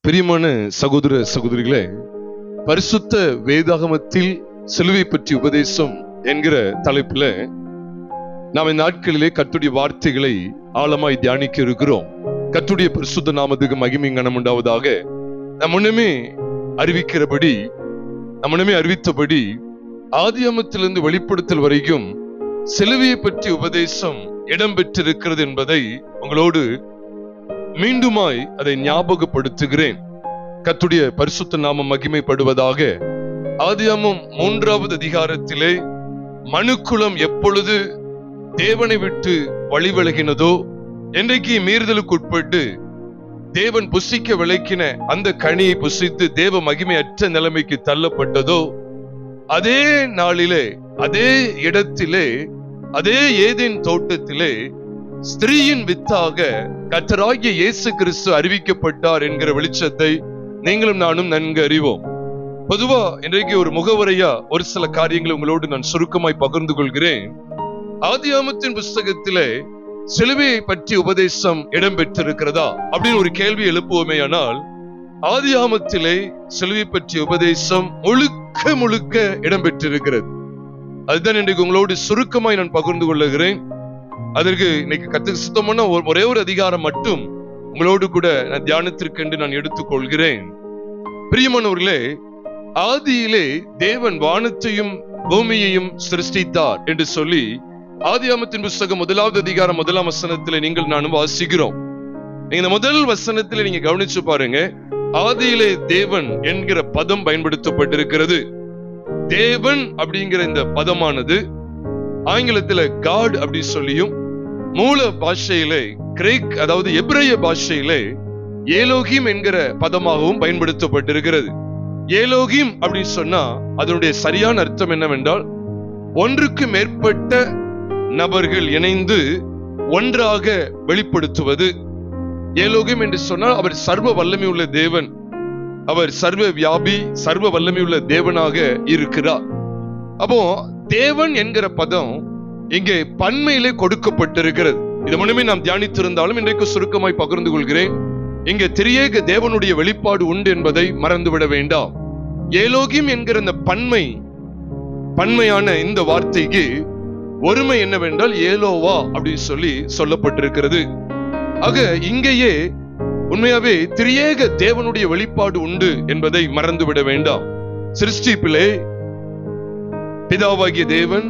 பிரியமான சகோதர சகோதரிகளே, பரிசுத்த வேதாகமத்தில் சிலுவை பற்றி உபதேசம் என்கிற தலைப்புல நாம் இந்த நாட்களிலே கர்த்தருடைய வார்த்தைகளை ஆழமாய் தியானிக்க இருக்கிறோம். கர்த்தருடைய பரிசுத்த நாமத்துக்கு மகிமை கனம் உண்டாவதாக. நம் முன்னமே அறிவித்தபடி ஆதியாகமத்திலிருந்து வெளிப்படுத்தல் வரைக்கும் சிலுவையை பற்றி உபதேசம் இடம்பெற்றிருக்கிறது என்பதை உங்களோடு மீண்டுமாய் அதை ஞாபகப்படுத்துகிறேன். கர்த்தருடைய பரிசுத்த நாமம் மகிமைப்படுவதாக. ஆதியாகமம் 3வது அதிகாரத்திலே மனுக்குலம் எப்பொழுது தேவனை விட்டு வழிவிலகினதோ, என்றைக்கு மீறுதலுக்கு உட்பட்டு தேவன் புசிக்க விளக்கின அந்த கனியை புசித்து தேவ மகிமையற்ற நிலைமைக்கு தள்ளப்பட்டதோ, அதே நாளிலே, அதே இடத்திலே, அதே ஏதேன் தோட்டத்திலே ஸ்திரீயின் வித்தாக கர்த்தராகிய இயேசு கிறிஸ்து அறிவிக்கப்பட்டார் என்கிற வெளிச்சத்தை நீங்களும் நானும் நன்கு அறிவோம். பொதுவா இன்றைக்கு ஒரு முகவரையா ஒரு சில காரியங்களை உங்களோடு நான் சுருக்கமாய் பகிர்ந்து கொள்கிறேன். ஆதியாகமத்தின் புஸ்தகத்திலே சிலுவையை பற்றி உபதேசம் இடம்பெற்றிருக்கிறதா அப்படின்னு ஒரு கேள்வி எழுப்புவோமேயானால், ஆதியாகமத்திலே சிலுவை பற்றிய உபதேசம் முழுக்க இடம்பெற்றிருக்கிறது. அதுதான் இன்றைக்கு உங்களோடு சுருக்கமாய் நான் பகிர்ந்து கொள்ளுகிறேன். அதற்கு இன்னைக்கு கர்த்தருக்கு சித்தமான ஒரே ஒரு அதிகாரம் மட்டும் உங்களோடு கூட நான் தியானத்திற்கென்று நான் எடுத்துக்கொள்கிறேன். பிரியமானவர்களே, ஆதியிலே தேவன் வானத்தையும் பூமியையும் சிருஷ்டித்தார் என்று சொல்லி ஆதியாகமத்தின் புஸ்தகம் 1வது அதிகாரம் 1ஆம் வசனத்திலே நீங்கள் நானும் வாசிக்கிறோம். இந்த முதல் வசனத்திலே நீங்க கவனிச்சு பாருங்க, ஆதியிலே தேவன் என்கிற பதம் பயன்படுத்தப்பட்டிருக்கிறது. தேவன் அப்படிங்கிற இந்த பதமானது ஆங்கிலத்துல காட் அப்படி சொல்லியும், மூல பாஷையிலே கிரேக் அதாவது எபிரேய பாஷையிலே ஏலோகிம் என்கிற பதமாகவும் பயன்படுத்தப்பட்டிருக்கிறது. ஏலோகிம் அப்படின்னு சொன்னா அதனுடைய சரியான அர்த்தம் என்னவென்றால், ஒன்றுக்கு மேற்பட்ட நபர்கள் இணைந்து ஒன்றாக வெளிப்படுத்துவது. ஏலோகிம் என்று சொன்னால் அவர் சர்வ வல்லமை உள்ள தேவன், அவர் சர்வ வியாபி, சர்வ வல்லமை உள்ள தேவனாக இருக்கிறார். அப்போ தேவன் என்கிற பதம் இங்கே பன்மையிலே கொடுக்கப்பட்டிருக்கிறது. இது முன்னமே நாம் தியானித்திருந்தாலும் இன்றைக்கு சுருக்கமாய் பகிர்ந்து கொள்கிறேன். இங்கே திரியேக தேவனுடைய வெளிப்பாடு உண்டு என்பதை மறந்துவிட வேண்டாம். ஏலோகிம் என்கிற இந்த பன்மையான இந்த வார்த்தைக்கு ஒருமை என்னவென்றால் ஏலோவா அப்படின்னு சொல்லி சொல்லப்பட்டிருக்கிறது. ஆக இங்கேயே உண்மையாவே திரியேக தேவனுடைய வெளிப்பாடு உண்டு என்பதை மறந்துவிட வேண்டாம். சிருஷ்டிப்பிலே பிதாவாகிய தேவன்,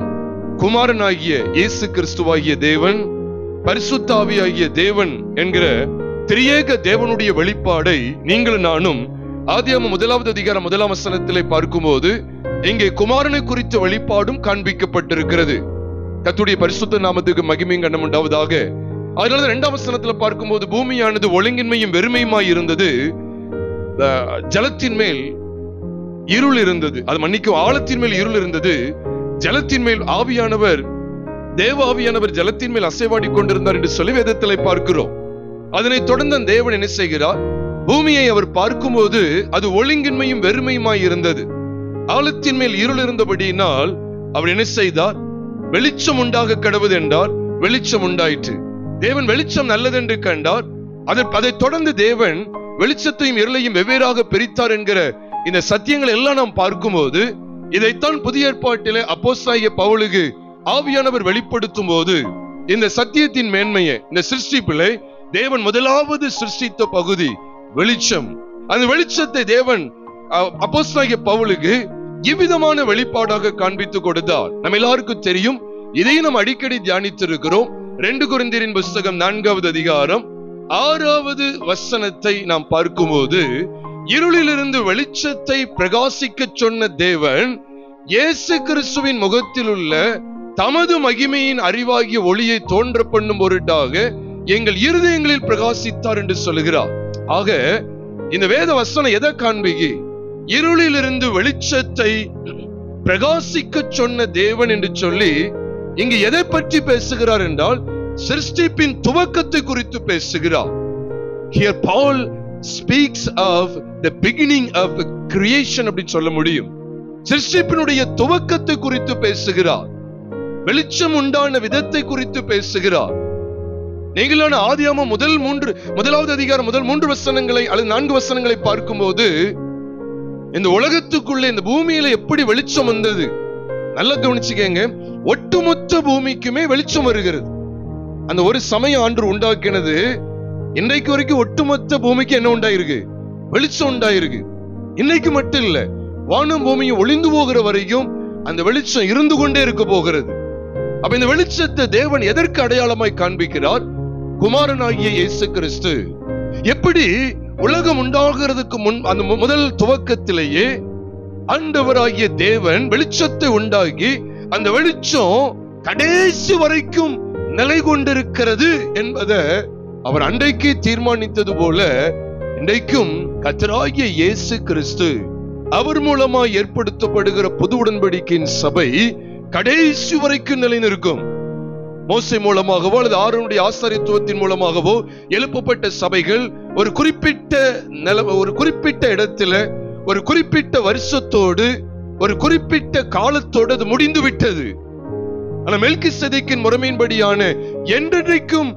குமாரனாகிய இயேசு கிறிஸ்துவாகிய தேவன், பரிசுத்த ஆவியாகிய தேவன் என்கிற திரியேக தேவனுடைய வெளிப்பாடை நீங்களும் நானும் ஆதியாகமம் 1வது அதிகாரம் 1ஆம் வசனத்திலே பார்க்கும்போது இங்கே குமாரனை குறித்த வெளிப்பாடும் காண்பிக்கப்பட்டிருக்கிறது. கர்த்தருடைய பரிசுத்த நாமத்துக்கு மகிமை கனம் உண்டாவதாக. அதனால 2ஆம் வசனத்துல பார்க்கும்போது பூமியானது ஒழுங்கின்மையும் வெறுமையுமாய் இருந்தது, ஜலத்தின் மேல் இருள் இருந்தது. அது மன்னிக்கும், ஆழத்தின் மேல் இருள் இருந்தது, ஜலத்தின் மேல் ஆவியானவர், தேவ ஆவியானவர் ஜலத்தின் மேல் அசைவாடி கொண்டிருந்தார் என்று சொல்லி வேதத்திலே பார்க்கிறோம். அதனை தொடர்ந்து தேவன் என்ன செய்கிறார்? பூமியை அவர் பார்க்கும்போது அது ஒழுங்கின்மையும் வெறுமையுமாய் இருந்தது, ஆழத்தின் மேல் இருள் இருந்தபடியினால் அவர் என்ன செய்தார்? வெளிச்சம் உண்டாக கடவுது என்றார், வெளிச்சம் உண்டாயிற்று. தேவன் வெளிச்சம் நல்லதென்று கண்டார். அதை தொடர்ந்து தேவன் வெளிச்சத்தையும் இருளையும் வெவ்வேறாக பிரித்தார் என்கிற இந்த சத்தியங்களை எல்லாம் நாம் பார்க்கும்போது, இதைத்தான் புதிய ஏற்பாட்டிலே அப்போஸ்தலனாகிய பவுலுக்கு ஆவியானவர் வெளிப்படுத்தும் போது இந்த சத்தியத்தின் மேன்மையை, இந்த சிருஷ்டிப்பிலே தேவன் முதலாவது சிருஷ்டித்த பகுதி வெளிச்சம். அந்த வெளிச்சத்தை தேவன் அப்போஸ்தலனாகிய பவுலுக்கு இவ்விதமான வெளிப்பாடாக காண்பித்து கொடுத்தார். நம்ம எல்லாருக்கும் தெரியும், இதையும் நாம் அடிக்கடி தியானித்திருக்கிறோம். 2 கொரிந்தியரின் புஸ்தகம் 4வது அதிகாரம் 6வது வசனத்தை நாம் பார்க்கும்போது, இருளிலிருந்து வெளிச்சத்தை பிரகாசிக்க சொன்ன தேவன் இயேசு கிறிஸ்துவின் முகத்தில் உள்ள தமது மகிமையின் அறிவாகிய ஒளியை தோன்ற பண்ணும் பொருட்டாக எங்கள் இருதயங்களில் பிரகாசித்தார் என்று சொல்லுகிறார். ஆக இந்த வேத வசனம் எதை காண்பிக்கு? இருளிலிருந்து வெளிச்சத்தை பிரகாசிக்க சொன்ன தேவன் என்று சொல்லி இங்கு எதை பற்றி பேசுகிறார் என்றால், சிருஷ்டிப்பின் துவக்கத்தை குறித்து பேசுகிறார். Here Paul speaks of the beginning of creation அப்படி சொல்ல முடியும். சிருஷ்டிப்பினுடைய துவக்கத்தை குறித்து பேசுகிறார், வெளிச்சம் உண்டான விதத்தை குறித்து பேசுகிறார். நீங்களான ஆதியாகமம் முதலாவது அதிகாரம் முதல் 3 வசனங்களை அல்லது 4 வசனங்களை பார்க்கும்போது இந்த உலகத்துக்குள்ள இந்த பூமியில எப்படி வெளிச்சம் வந்தது நல்லா கவனிச்சுக்கங்க. ஒட்டுமொத்த பூமிக்குமே வெளிச்சம் வருகிறது. அந்த ஒரு சமயம் ஆண்டு உண்டாக்கினது இன்றைக்கு வரைக்கும் ஒட்டுமொத்த பூமிக்கு என்ன உண்டாயிருக்கு? வெளிச்சம் உண்டாயிருக்கு. இன்னைக்கு மட்டும் இல்ல, வானம் பூமியும் ஒளிந்து போகிற வரைக்கும் அந்த வெளிச்சம் இருந்து கொண்டே இருக்க போகிறது. அப்ப இந்த வெளிச்சத்தை தேவன் எதற்கு அடையாளமாய் காண்பிக்கிறார்? குமாரனாகிய இயேசு கிறிஸ்து. எப்படி உலகம் உண்டாகிறதுக்கு முன் அந்த முதல் துவக்கத்திலேயே ஆண்டவராகிய தேவன் வெளிச்சத்தை உண்டாகி அந்த வெளிச்சம் கடைசி வரைக்கும் நிலை கொண்டிருக்கிறது என்பதை அவர் அன்றைக்கு தீர்மானித்தது போல இன்றைக்கும் கர்த்தராகிய இயேசு கிறிஸ்து அவர் மூலமாக ஏற்படுத்தப்படுகிற புது உடன்படிக்கையின் சபை கடைசி வரைக்கும் நிலை நிற்கும். மோசே மூலமாகவோ அல்லது ஆரோனுடைய ஆசாரியத்துவத்தின் மூலமாகவோ எழுப்பப்பட்ட சபைகள் ஒரு குறிப்பிட்ட இடத்துல ஒரு குறிப்பிட்ட வருஷத்தோடு ஒரு குறிப்பிட்ட காலத்தோடு அது முடிந்து விட்டது. ஆனா மெல்கிசேதேக்கின் முறைமையின்படியான என்றென்றைக்கும்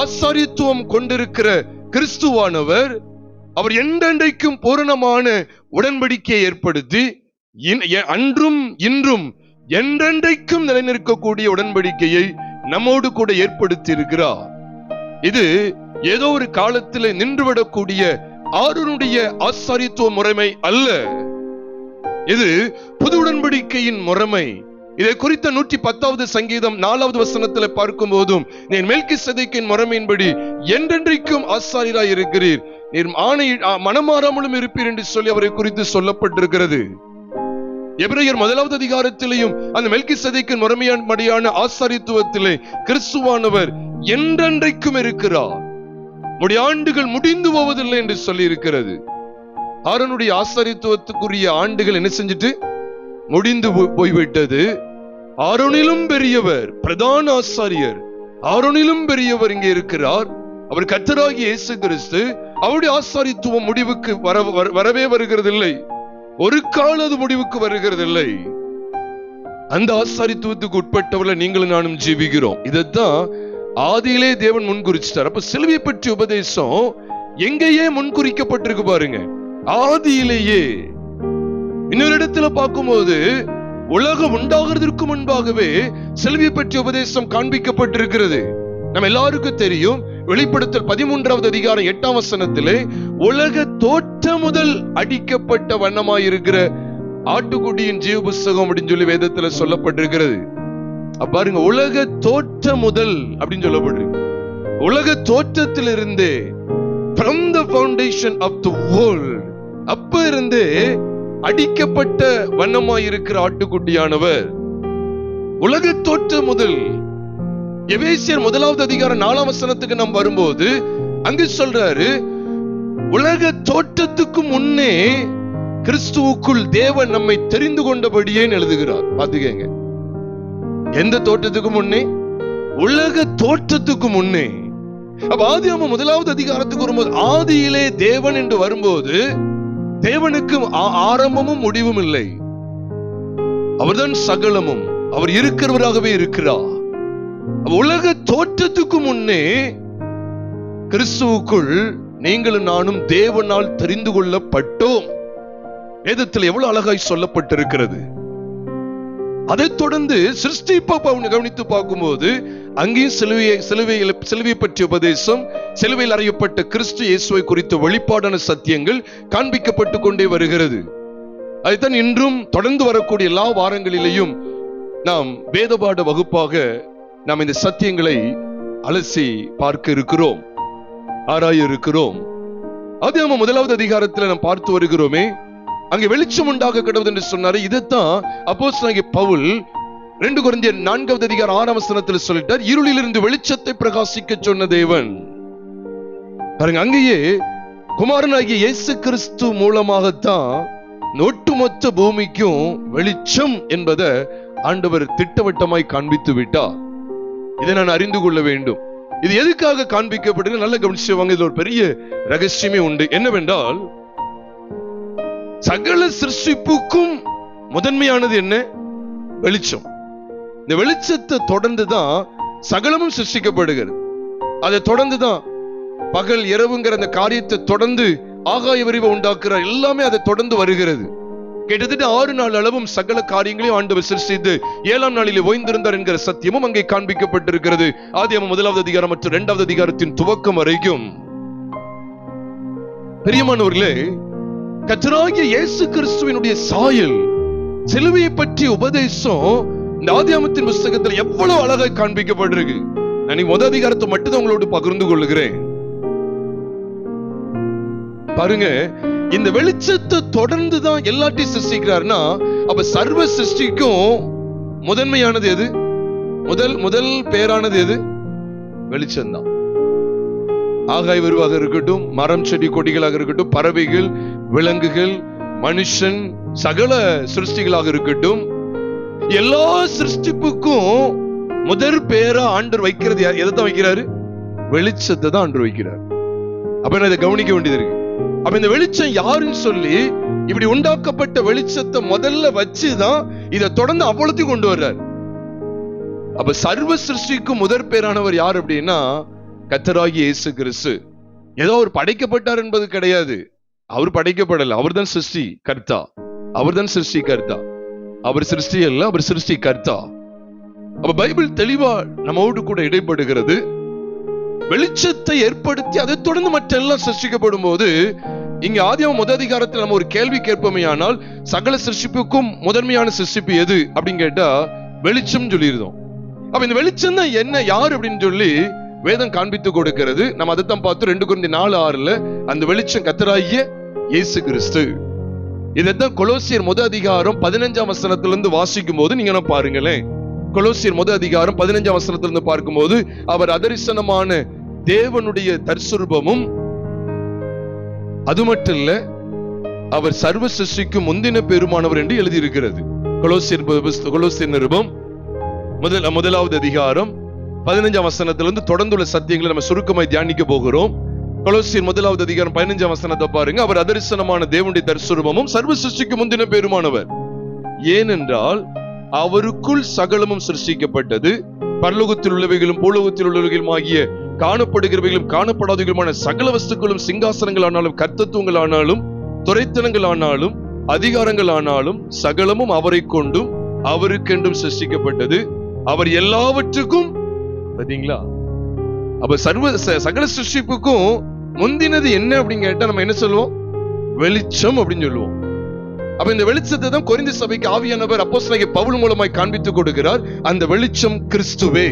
ஆசாரியத்துவம் கொண்டிருக்கிற கிறிஸ்துவானவர் அவர் என்றென்றைக்கும் பூரணமான உடன்படிக்கையை ஏற்படுத்தி அன்றும் இன்றும் என்றென்றைக்கும் நிலைநிற்கக்கூடிய உடன்படிக்கையை நம்மோடு கூட ஏற்படுத்தி இருக்கிறார். இது ஏதோ ஒரு காலத்தில் நின்றுவிடக்கூடிய ஆரோனுடைய ஆசாரியத்துவ முறைமை அல்ல. இது புது உடன்படிக்கையின் முறைமை. இதை குறித்த 110வது சங்கீதம் 4வது வசனத்தில் பார்க்கும் போதும் நீர் மெல்கிசேதேக்கின் முறைமையின்படி என்றென்றைக்கும் ஆசாரியராய் இருக்கிறீர், நீர் மனமாறாமலும் இருப்பீர் என்று சொல்லி அவரை குறித்து சொல்லப்பட்டிருக்கிறது. எபிரேயர் 1வது அதிகாரத்திலேயும் அந்த மெல்கிசேதேக்கின் முறைமையான ஆசாரியத்துவத்திலே கிறிஸ்துவானவர் என்றென்றைக்கும் இருக்கிறார், ஆண்டுகள் முடிந்து போவதில்லை என்று சொல்லி இருக்கிறது. ஆரோனுடைய ஆசாரியத்துவத்துக்குரிய ஆண்டுகள் என்ன செஞ்சிட்டு முடிந்து போய்விட்டது. ஆரோனிலும் பெரியவர் பிரதான ஆசாரியர், ஆரோனிலும் பெரியவர் இங்கே இருக்கிறார். அவர் கர்த்தராகிய இயேசு கிறிஸ்து. அவருடைய ஆசாரியத்துவம் முடிவுக்கு வரவே வருகிறதில்லை. ஒரு கால அது முடிவுக்கு வருகிறதில்லை. அந்த ஆசாரித்துவத்துக்கு உட்பட்டவர்களை நீங்களும் நானும் ஜீவிக்கிறோம். இதைத்தான் ஆதியிலே தேவன் முன்குறிச்சிட்டார். அப்ப சிலுவை பற்றி உபதேசம் எங்கேயே முன்குறிக்கப்பட்டிருக்கு பாருங்க, ஆதியிலேயே. இன்னொரு இடத்துல பார்க்கும்போது உலகம் உண்டாகிறதுக்கு முன்பாகவே சிலுவை பற்றி உபதேசம் காண்பிக்கப்பட்டிருக்கிறது. நம்ம எல்லாருக்கும் தெரியும், வெளிப்படுத்தல் 13வது அதிகாரம் 8ஆம் வசனத்திலே உலக தோற்றம் முதல் அடிக்கப்பட்ட வண்ணமாயிருக்கிற ஆட்டுக்குட்டியின் ஜீவ புஸ்தகம் அப்படின்னு சொல்லி வேதத்துல சொல்லப்பட்டிருக்கிறது. பாருங்க, உலக தோற்றம் முதல் அப்படின்னு சொல்லப்பட்டிருக்கு. உலக தோற்றத்திலிருந்தே, from the foundation of the world, அப்ப இருந்தே அடிக்கப்பட்ட வண்ணமாயிருக்கிற ஆட்டுக்குட்டியானவர் உலக தோற்றம் முதல். எபேசியர் 1வது அதிகாரம் 4ஆம் வசனத்துக்கு நாம் வரும்போது அங்கு சொல்றாரு, உலக தோற்றத்துக்கு முன்னே கிறிஸ்துவுக்குள் தேவன் நம்மை தெரிந்து கொண்டபடியே எழுதுகிறார். பாத்துக்கங்க, எந்த தோற்றத்துக்கு முன்னே? உலக தோற்றத்துக்கு முன்னே. அப்ப ஆதியாகமம் 1வது அதிகாரத்துக்கு வரும்போது ஆதியிலே தேவன் என்று வரும்போது தேவனுக்கு ஆரம்பமும் முடிவும் இல்லை. அவர்தான் சகலமும், அவர் இருக்கிறவராகவே இருக்கிறார். உலக தோற்றத்துக்கு முன்னே கிறிஸ்துவுக்குள் நீங்களும் நானும் தேவனால் தெரிந்து கொள்ளப்பட்டோம். வேதத்தில் எவ்வளவு அழகாய் சொல்லப்பட்டிருக்கிறது. அதைத் தொடர்ந்து சிருஷ்டிப்பை கவனித்து பார்க்கும்போது அங்கேயும் சிலுவையை பற்றிய உபதேசம், சிலுவையில் அறையப்பட்ட கிறிஸ்து இயேசுவை குறித்த வெளிப்பாடான சத்தியங்கள் காண்பிக்கப்பட்டு கொண்டே வருகிறது. அதுதான் இன்றும் தொடர்ந்து வரக்கூடிய எல்லா வாரங்களிலேயும் நாம் வேதபாட வகுப்பாக நாம் இந்த சத்தியங்களை அலசி பார்க்க இருக்கிறோம், ஆராய இருக்கிறோம். ஆதியாகமம் 1வது அதிகாரத்தில் நாம் பார்த்து வருகிறோமே, அங்கே வெளிச்சம் உண்டாக கடவுள் என்று சொன்னாரு. இதைத்தான் அப்போஸ்தலனாகிய பவுல் 2 கொரிந்தியர் 4வது அதிகாரம் 6ஆம் வசனத்தில் சொல்லிட்டார், இருளிலிருந்து வெளிச்சத்தை பிரகாசிக்க சொன்ன தேவன். பாருங்க, அங்கேயே குமாரனாகிய இயேசு கிறிஸ்து மூலமாகத்தான் ஒட்டுமொத்த பூமிக்கும் வெளிச்சம் என்பதை ஆண்டவர் திட்டவட்டமாய் காண்பித்து விட்டார். இதை நான் அறிந்து கொள்ள வேண்டும். இது எதுக்காக காண்பிக்கப்பட்டு நல்ல கவனிச்சுவாங்க. இதுல ஒரு பெரிய ரகசியமே உண்டு. என்னவென்றால், சகல சிருஷ்டிப்புக்கும் முதன்மையானது என்ன? வெளிச்சம். இந்த வெளிச்சத்தை தொடர்ந்துதான் சகலமும் சிருஷ்டிக்கப்படுகிறது. அதை தொடர்ந்துதான் பகல் இரவுங்கிற அந்த காரியத்தை தொடர்ந்து ஆகாய விரிவை உண்டாக்குறார். எல்லாமே அதை தொடர்ந்து வருகிறது. கிட்டத்தட்ட 6 நாள் அளவும் சகல காரியங்களையும் ஆண்டவர் சிருஷ்டித்து 7ஆம் நாளிலே ஓய்ந்திருந்தார் என்கிற சத்தியமும் அங்கே காண்பிக்கப்பட்டிருக்கிறது. ஆதியாகமம் 1வது அதிகாரம் மற்றும் 2வது அதிகாரத்தின் துவக்கம் வரைக்கும். பிரியமானவர்களே, கர்த்தராகிய இயேசு கிறிஸ்துவினுடைய சாயல், சிலுவையை பற்றிய உபதேசம் இந்த ஆதியாகமத்தின் புத்தகத்தில் எவ்வளவு அழகாய் காண்பிக்கப்பட்டிருக்கு. நான் 1 அதிகாரத்தை மட்டும் தான் உங்களோடு பகிர்ந்து கொள்ளுகிறேன். பாருங்க, இந்த வெளிச்சத்தை தொடர்ந்துதான் எல்லாத்தையும் சிருஷ்டிக்கிறார்னா, அப்ப சர்வ சிருஷ்டிக்கும் முதன்மையானது எது? முதல் பேரானது எது? வெளிச்சம் தான். ஆகாய விரிவாக இருக்கட்டும், மரம் செடி கொடிகளாக இருக்கட்டும், பறவைகள், விலங்குகள், மனுஷன், சகல சிருஷ்டிகளாக இருக்கட்டும், எல்லா சிருஷ்டிப்புக்கும் முதற் பேரா ஆண்டவர் வைக்கிறது எதை வைக்கிறாரு? வெளிச்சத்தை தான் ஆண்டவர் வைக்கிறார். அப்ப நான் இதை கவனிக்க வேண்டியது இருக்கு. அப்ப இந்த வெளிச்சம் யாருன்னு சொல்லி இப்படி உண்டாக்கப்பட்ட வெளிச்சத்தை முதல்ல வச்சுதான் இதை தொடர்ந்து அவ்வளத்தையும் கொண்டு வர்றார். அப்ப சர்வ சிருஷ்டிக்கும் முதற் பேரானவர் யார் அப்படின்னா கர்த்தராகிய இயேசு கிறிஸ்து. ஏதோ அவர் படைக்கப்பட்டார் என்பது கிடையாது. அவர் படைக்கப்படல, அவர் தான் சிருஷ்டி கர்த்தா. அவர் தான் சிருஷ்டி கர்த்தா. அவர் சிருஷ்டி அல்ல, அவர் சிருஷ்டி கர்த்தா. அப்ப பைபிள் தெளிவா நம்மோடு கூட இடைப்படுகிறது. வெளிச்சத்தை ஏற்படுத்தி அதை தொடர்ந்து மற்ற எல்லாம் சிருஷ்டிக்கப்படும் போது, இங்க ஆதியாகமம் 1 அதிகாரத்தில் நம்ம ஒரு கேள்வி கேட்போமே, ஆனால் சகல சிருஷ்டிப்புக்கும் முதன்மையான சிருஷ்டிப்பு எது அப்படின்னு கேட்டா வெளிச்சம் சொல்லியிருந்தோம். அப்ப இந்த வெளிச்சம் தான் என்ன, யார் அப்படின்னு சொல்லி வேதம் காண்பித்து கொடுக்கிறது. நம்ம அதைத்தான் பார்த்து 2 கொரிந்தியர் 4:6 அந்த வெளிச்சம் கர்த்தராகிய இயேசு கிறிஸ்து. இதைத்தான் கொலோசியர் 1 அதிகாரம் 15ஆம் வசனத்திலிருந்து வாசிக்கும் போது நீங்க பாருங்களேன். கொலோசியர் 1 அதிகாரம் 15ஆம் வசனத்திலிருந்து பார்க்கும்போது, அவர் அதரிசனமான தேவனுடைய தற்சுரூபமும், அது மட்டும் இல்ல அவர் சர்வ சிருஷ்டிக்கும் முந்தின பெருமானவர் என்று எழுதியிருக்கிறது. கொலோசியர் நிருபம் 1வது அதிகாரம் 15ஆம் வசனத்திலிருந்து தொடர்ந்துள்ள சத்தியங்களை நம்ம சுருக்கமாய் தியானிக்க போகிறோம். கொலோசியர் 1வது அதிகாரம் 15ஆம் வசனத்தை பாருங்க. அவர் அதரிசனமான தேவனுடைய தற்சுரூபமும் சர்வ சிருஷ்டிக்கும் முந்தின பெருமானவர். ஏனென்றால் அவருக்குள் சகலமும் சிருஷ்டிக்கப்பட்டது, பரலோகத்தில் உள்ளவைகளும் பூலோகத்தில் உள்ளவைகளும் ஆகிய காணப்படுகிறவைகளும் காணப்படாதவைகளுமான சகல வஸ்துக்களும், சிங்காசனங்கள் ஆனாலும், கர்த்தத்துவங்கள் ஆனாலும், துரைத்தனங்கள் ஆனாலும், அதிகாரங்கள் ஆனாலும், சகலமும் அவரை கொண்டும் அவருக்கென்றும் சிருஷ்டிக்கப்பட்டது. அவர் எல்லாவற்றுக்கும், பாத்தீங்களா, அப்ப சகல சிருஷ்டிப்புக்கும் முந்தினது என்ன அப்படின்னு கேட்டா நம்ம என்ன சொல்லுவோம்? வெளிச்சம் அப்படின்னு சொல்லுவோம். அப்ப இந்த வெளிச்சத்தை தான் கொரிந்து சபைக்கு ஆவியானவர் அப்போஸ்தலனாகிய பவுல் மூலமாய் காண்பித்துக் கொடுக்கிறார். அந்த வெளிச்சம் கிறிஸ்துவே.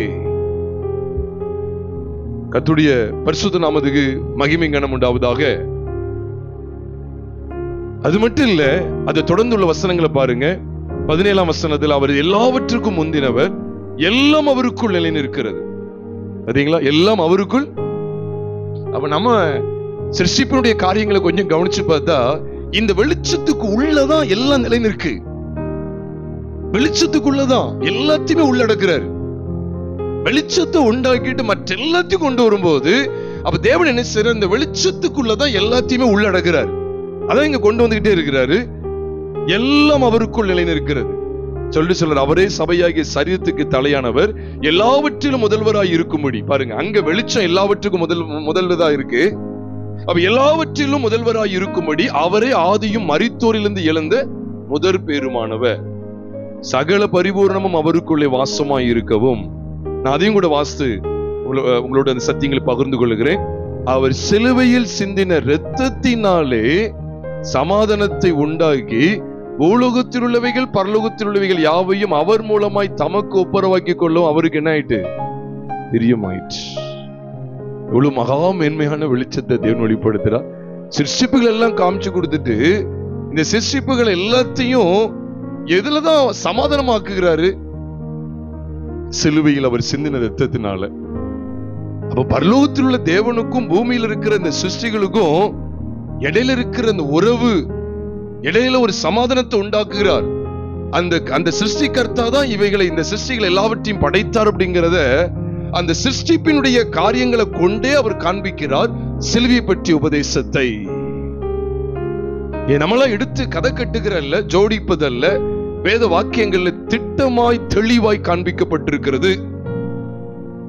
கர்த்தருடைய பரிசுத்த நாமத்துக்கு மகிமை கனம் உண்டாவதாக. அது மட்டும் இல்ல, அதை தொடர்ந்துள்ள வசனங்களை பாருங்க. 17ஆம் வசனத்தில் அவர் எல்லாவற்றுக்கும் முந்தினவர், எல்லாம் அவருக்குள் நிலை நிற்கிறது. பாத்தீங்களா, எல்லாம் அவருக்குள். அப்ப நம்ம சிருஷ்டிப்பினுடைய காரியங்களை கொஞ்சம் கவனிச்சு பார்த்தா, இந்த வெளிச்சத்துக்கு உள்ளதான் எல்லாம் நிலை நிற்கு. வெளிச்சத்துக்குள்ளதான் எல்லாத்தையுமே உள்ளடக்கிறார். வெளிச்சத்தை உண்டாக்கிட்டு மற்ற எல்லாத்தையும் கொண்டு வரும்போது, அப்ப தேவன் என்ன செய்யறார்? இந்த வெளிச்சத்துக்குள்ளதான் எல்லாத்தையுமே உள்ளடக்கிறார். அதான் இங்க கொண்டு வந்துகிட்டே இருக்கிறாரு. எல்லாம் அவருக்குள் நிலை நிற்கிறது சொல்லி சொல்றார். அவரே சபையாகிய சரீரத்துக்கு தலையானவர், எல்லாவற்றிலும் முதல்வராய் இருக்கும்படி. பாருங்க, அங்க வெளிச்சம் எல்லாவற்றுக்கும் முதல்வதா இருக்கு. அப்ப எல்லாவற்றிலும் முதல்வராய் இருக்கும்படி அவரே ஆதியும் மரித்தோரிலிருந்து எழுந்த முதற் பேருமானவர், சகல பரிபூர்ணமும் அவருக்குள்ளே வாசமாய் இருக்கவும். நான் அதையும் கூட வாசித்து உங்களோட அந்த சத்தியங்களை பகிர்ந்து கொள்கிறேன். அவர் சிலுவையில் சிந்தின இரத்தத்தினாலே சமாதானத்தை உண்டாக்கி பூலோகத்தில் உள்ளவைகள் பரலோகத்தில் உள்ளவைகள் யாவையும் அவர் மூலமாய் தமக்கு ஒப்புரவாக்கி கொள்ளும். அவருக்கு என்ன ஆயிட்டு? பிரியமாயிற்று. எவ்வளவு மகா மேன்மையான வெளிச்சத்தை தேவன் வெளிப்படுத்துறார். சிருஷ்டிப்புகள் எல்லாம் காமிச்சு கொடுத்துட்டு, இந்த சிருஷ்டிப்புகள் எல்லாத்தையும் எதுலதான் சமாதானமாக்குகிறாரு? சிலுவையில் அவர் சிந்தின ரத்தத்தினால. அப்ப பரலோகத்தில் உள்ள தேவனுக்கும் பூமியில் இருக்கிற இந்த சிருஷ்டிகளுக்கும் இடையில இருக்கிற அந்த உறவு, இடையில ஒரு சமாதானத்தை உண்டாக்குகிறார். அந்த சிருஷ்டிகர்த்தா தான் இவைகளை, இந்த சிருஷ்டிகள் எல்லாவற்றையும் படைத்தார் அப்படிங்கிறத அந்த சிருஷ்டிப்பினுடைய காரியங்களை கொண்டே அவர் காண்பிக்கிறார். சிலுவையை பற்றிய உபதேசத்தை நம்மளாம் எடுத்து கதை கட்டுகிறல்ல, ஜோடிப்பதல்ல, வேத வாக்கியங்கள்ல திட்டமாய் தெளிவாய் காண்பிக்கப்பட்டிருக்கிறது.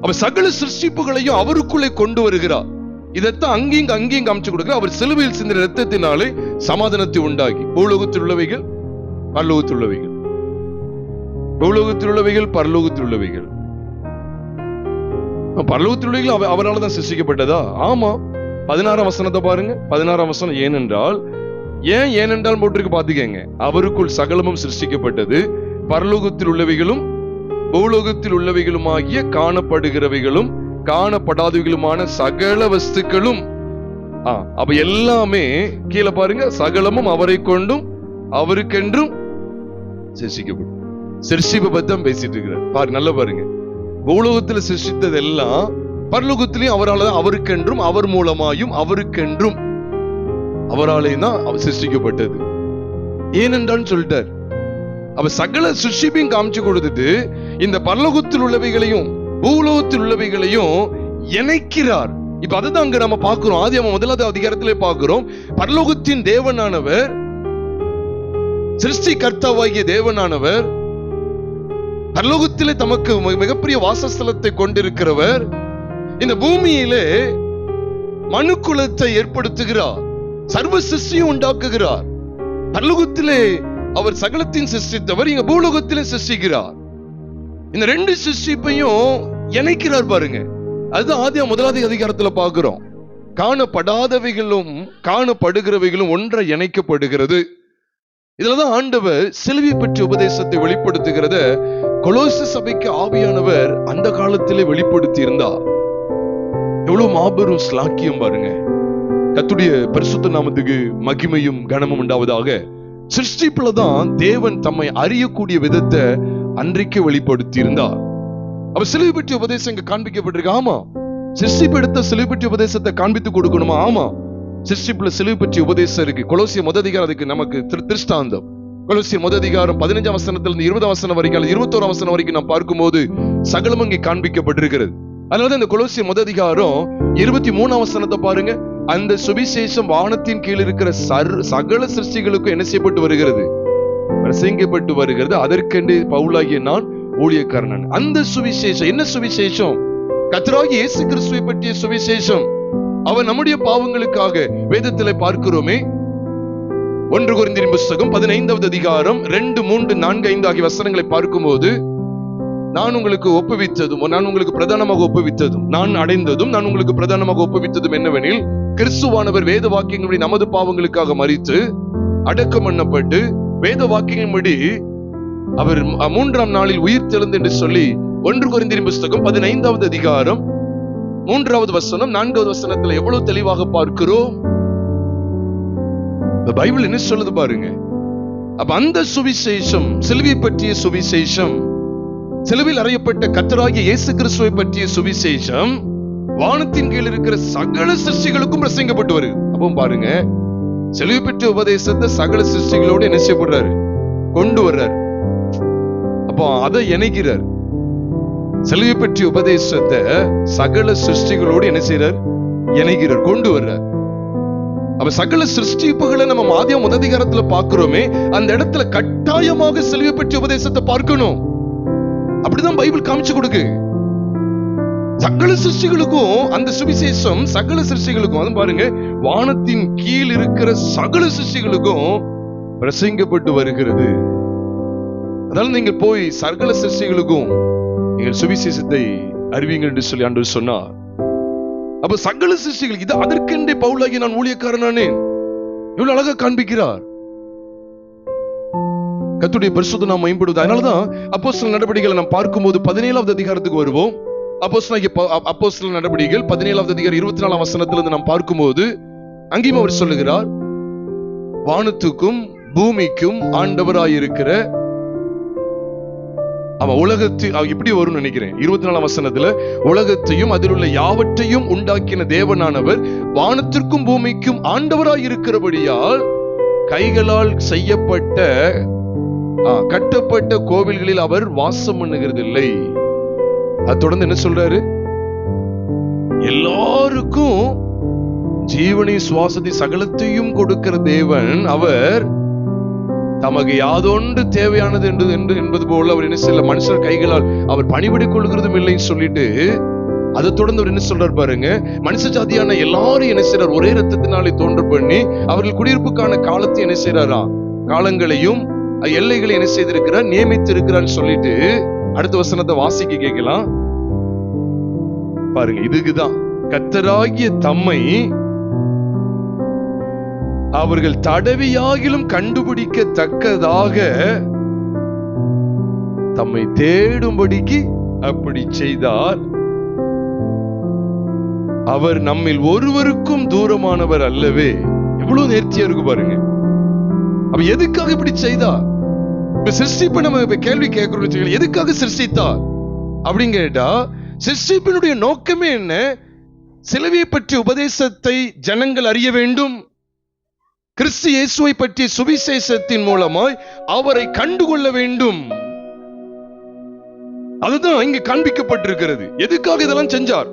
அவர் சகல சிருஷ்டிப்புகளையும் அவருக்குள்ளே கொண்டு வருகிறார். இதைத்தான் அங்கேயும் காமிச்சு கொடுக்க. அவர் சிலுவையில் சிந்தின இரத்தத்தினாலே சமாதானத்தை உண்டாகி, பூலோகத்தில் உள்ளவைகள் பரலோகத்தில் உள்ளவைகள், பூலோகத்தில் உள்ளவைகள் பரலோகத்தில் உள்ளவைகள். பரலோகத்தில் உள்ளவைகள் அவரால் தான் சிருஷ்டிக்கப்பட்டதா? ஆமா. 16ஆம் வசனத்தை பாருங்க. 16ஆம் வசனம் ஏனென்றால் போட்டிருக்கு பாத்துக்கங்க. அவருக்குள் சகலமும் சிருஷ்டிக்கப்பட்டது, பரலோகத்தில் உள்ளவைகளும் பூலோகத்தில் உள்ளவைகளுமாகிய காணப்படுகிறவைகளும் காணப்படாதவைகளுமான சகல வஸ்துக்களும். அப்ப எல்லாமே கீழே பாருங்க, சகலமும் அவரை கொண்டும் அவருக்கென்றும் சிருஷ்டிக்கப்படும். சிருஷ்டிப்பை பத்தி பேசிட்டு இருக்கிறார். பாருங்க, நல்லா பாருங்க. பூலோகத்தில் சிருஷ்டித்தது எல்லாம் பரலோகத்திலையும் அவரால் தான், அவருக்கென்றும் அவர் மூலமாயும் அவருக்கென்றும் அவராலே தான் அவர் சிருஷ்டிக்கப்பட்டது. ஏனென்றான்னு சொல்லிட்டார். அவர் சகல சிருஷ்டிப்பையும் காமிச்சு கொடுத்துட்டு இந்த பரலோகத்தில் உள்ளவைகளையும் பூலோகத்தில் உள்ளவைகளையும் இணைக்கிறார். இப்ப அதுதான் அங்க நம்ம பார்க்கிறோம். ஆதியாகமம் 1ஆவது அதிகாரத்திலே பார்க்கிறோம். பரலோகத்தின் தேவனானவர், சிருஷ்டி கர்த்தாவாகிய தேவனானவர், பரலோகத்திலே தமக்கு மிகப்பெரிய வாசஸ்தலத்தை கொண்டிருக்கிறவர் இந்த பூமியிலே மனுக்குலத்தை ஏற்படுத்துகிறார், சர்வ சிருஷ்டியும் உண்டாக்குகிறார். பரலோகத்திலே அவர் சகலத்தின் சிருஷ்டித்தவர், இங்க பூலோகத்திலே சிருஷ்டிக்கிறார். இந்த ரெண்டு சிருஷ்டிப்பையும் இணைக்கிறார் பாருங்க. அதுதான் ஆதியாகமம் 1ஆவது அதிகாரத்துல பார்க்கிறோம். காணப்படாதவைகளும் காணப்படுகிறவைகளும் ஒன்றை இணைக்கப்படுகிறது. இதுலதான் ஆண்டவர் சிலுவை பற்றிய உபதேசத்தை வெளிப்படுத்துகிறத கொலோசை சபைக்கு ஆவியானவர் அந்த காலத்திலே வெளிப்படுத்தி இருந்தார். எவ்வளவு மாபெரும் ஸ்லாக்கியம் பாருங்க. கர்த்தருடைய பரிசுத்த நாமத்துக்கு மகிமையும் கனமும் உண்டாவதாக. சிருஷ்டிப்புலதான் தேவன் தம்மை அறியக்கூடிய விதத்தை அன்றைக்கு வெளிப்படுத்தி இருந்தார். அப்ப சிலுவை பற்றிய உபதேசம் இங்க காண்பிக்கப்பட்டிருக்கு. ஆமா, சிருஷ்டிப்பு எடுத்த சிலுவை பற்றிய உபதேசத்தை காண்பித்து கொடுக்கணுமா? ஆமா, சிருஷ்டிப்புல சிலுவை பற்றிய உபதேசம் இருக்கு. கொலோசியர் 1 அதிகாரம் அதுக்கு நமக்கு திருஷ்டாந்தம். கொலோசியர் 1 அதிகாரம் 15ஆம் வசனத்திலிருந்து 20ஆம் வசனம் வரைக்கும், 21ஆம் வசனம் வரைக்கும் நாம் பார்க்கும்போது சகலம் இங்கே காண்பிக்கப்பட்டிருக்கிறது. அதனால இந்த கொலோசியர் 1 அதிகாரம் 23ஆம் வசனத்தை பாருங்க. அந்த சுவிசேஷம் வானத்தின் கீழ் இருக்கிற சகல சிருஷ்டிகளுக்கும் என்ன செய்யப்பட்டு வருகிறது? பிரசங்கிக்கப்பட்டு வருகிறது. அதற்கென்று பவுலாகிய நான் ஊழியக்காரன். அந்த சுவிசேஷம் என்ன சுவிசேஷம்? கர்த்தராகிய இயேசு கிறிஸ்துவை பற்றிய சுவிசேஷம். அவர் நம்முடைய பாவங்களுக்காக வேதத்திலே பார்க்கிறோமே. 1 கொரிந்தியர் புத்தகம் 15ஆவது அதிகாரம் 2, 3, 4, 5 ஆகிய வசனங்களை பார்க்கும்போது, நான் உங்களுக்கு ஒப்புவித்ததும், நான் உங்களுக்கு பிரதானமாக ஒப்புவித்ததும், நான் அடைந்ததும், நான் உங்களுக்கு பிரதானமாக ஒப்புவித்ததும் என்னவெனில், கிறிஸ்துவானவர் வேத வாக்கியங்களை நமது பாவங்களுக்காக மரித்து அடக்கம் பண்ணப்பட்டு வேத வாக்கியங்களின்படி அவர் 3ஆம் நாளில் உயிர் தெழுந்து என்று சொல்லி 1 கொரிந்தியர் புத்தகம் 15ஆவது அதிகாரம் 3ஆவது வசனம் 4ஆவது வசனத்துல எவ்வளவு தெளிவாக பார்க்கிறோம். பைபிள் என்ன சொல்லுது பாருங்க. அப்ப அந்த சுவிசேஷம், சிலுவை பற்றிய சுவிசேஷம், சிலுவையில் அறையப்பட்ட கர்த்தராகிய இயேசு கிறிஸ்துவை பற்றிய சுவிசேஷம் வானத்தின் கீழ் இருக்கிற சகல சிருஷ்டிகளுக்கும் பிரசங்கப்பட்டு வருது. அப்போ பாருங்க, சிலுவை பற்றிய உபதேசத்தை சகல சிருஷ்டிகளோடு என்ன செய்யப்படுறாரு? கொண்டு வர்றாரு. அப்போ அதை இணைக்கிறார். சிலுவை பற்றிய உபதேசத்தை சகல சிருஷ்டிகளோடு என்ன செய்யறார்? இணைக்கிறார், கொண்டு வர்றார். அப்ப சகல சிருஷ்டிப்புகளை நம்ம ஆதியாகமம் 1 அதிகாரத்துல பார்க்கிறோமே, அந்த இடத்துல கட்டாயமாக சிலுவை பற்றிய உபதேசத்தை பார்க்கணும். அப்படிதான் பைபிள் காமிச்சு கொடுக்கு. சகல சிருஷ்டிகளுக்கும் அந்த சுவிசேஷம், சகல சிருஷ்டிகளுக்கும், அது பாருங்க, வானத்தின் கீழ் இருக்கிற சகல சிருஷ்டிகளுக்கும் பிரசங்கப்பட்டு வருகிறது. அதனால நீங்க போய் சகல சிருஷ்டிகளுக்கும் நீங்கள் சுவிசேஷத்தை அறிவிங்கள் என்று சொல்லி ஆண்டவர் சொன்னார். அப்ப சகல சிருஷ்டிகள் இது அதற்கென்றே பவுலாகிய நான் ஊழியக்காரனானே இவ்வளவு அழகா காண்பிக்கிறார். கர்த்தருடைய பரிசுத்த நாமம் மேம்படுவது. அதனாலதான் அப்போஸ்தலர் நடவடிக்கைகளை நாம் பார்க்கும்போது 17ஆவது அதிகாரத்துக்கு வருவோம். அப்போஸ்தலர் நடவடிக்கைகள் 17ஆவது அதிகாரம் 24ஆம் வசனத்திலிருந்து நாம் பார்க்கும்போது அங்கேயும் அவர் சொல்லுகிறார், வானத்துக்கும் பூமிக்கும் ஆண்டவராயிருக்கிற இப்படி வரும் நினைக்கிறேன். 24ஆம் வசனத்துல, உலகத்தையும் அதில் உள்ள யாவற்றையும் உண்டாக்கின தேவனானவர் வானத்திற்கும் பூமிக்கும் ஆண்டவராய் இருக்கிறபடியால் கைகளால் செய்யப்பட்ட கட்டப்பட்ட கோவில்களில் அவர் வாசம் பண்ணுகிறது இல்லை. அது தொடர்ந்து என்ன சொல்றாரு? எல்லாருக்கும் ஜீவனை சுவாசத்தை சகலத்தையும் கொடுக்கிற தேவன் அவர் தமக்கு யாதொன்று தேவையானது என்பது போல அவர் என்ன செய்யல, மனுஷர் கைகளால் அவர் பணிவிடை கொள்கிறதும் இல்லைன்னு சொல்லிட்டு அதை தொடர்ந்து அவர் என்ன சொல்றார் பாருங்க, மனுஷ ஜாதியான எல்லாரும் என்ன செய்யறார், ஒரே ரத்தத்தினாலே தோன்ற பண்ணி அவர்கள் குடியிருப்புக்கான காலத்தை என்ன செய்யறாரா, காலங்களையும் எல்லைகளை என்ன செய்திருக்கிறார், நியமித்து இருக்கிறான்னு சொல்லிட்டு அடுத்த வசனத்தை வாசிக்க கேட்கலாம் பாருங்க. இதுக்குதான் கர்த்தராகிய தம்மை அவர்கள் தடவியாகிலும் கண்டுபிடிக்கத்தக்கதாக தம்மை தேடும்படிக்கு அப்படி செய்தார். அவர் நம்மில் ஒருவருக்கும் தூரமானவர் அல்லவே. எவ்வளவு நேர்த்தியா இருக்கு பாருங்க. அப்ப எதுக்காக இப்படி செய்தார்? இப்ப சிருஷ்டிப்பை நம்ம கேள்வி கேட்கிறோம், எதுக்காக சிருஷ்டித்தார் அப்படின்னு கேட்டா, சிருஷ்டிப்பினுடைய நோக்கமே என்ன? சிலுவையை பற்றிய உபதேசத்தை ஜனங்கள் அறிய வேண்டும். கிறிஸ்து இயேசுவை பற்றிய சுவிசேஷத்தின் மூலமாய் அவரை கண்டுகொள்ள வேண்டும். அதுதான் இங்க காண்பிக்கப்பட்டிருக்கிறது. எதுக்காக இதெல்லாம் செஞ்சார்?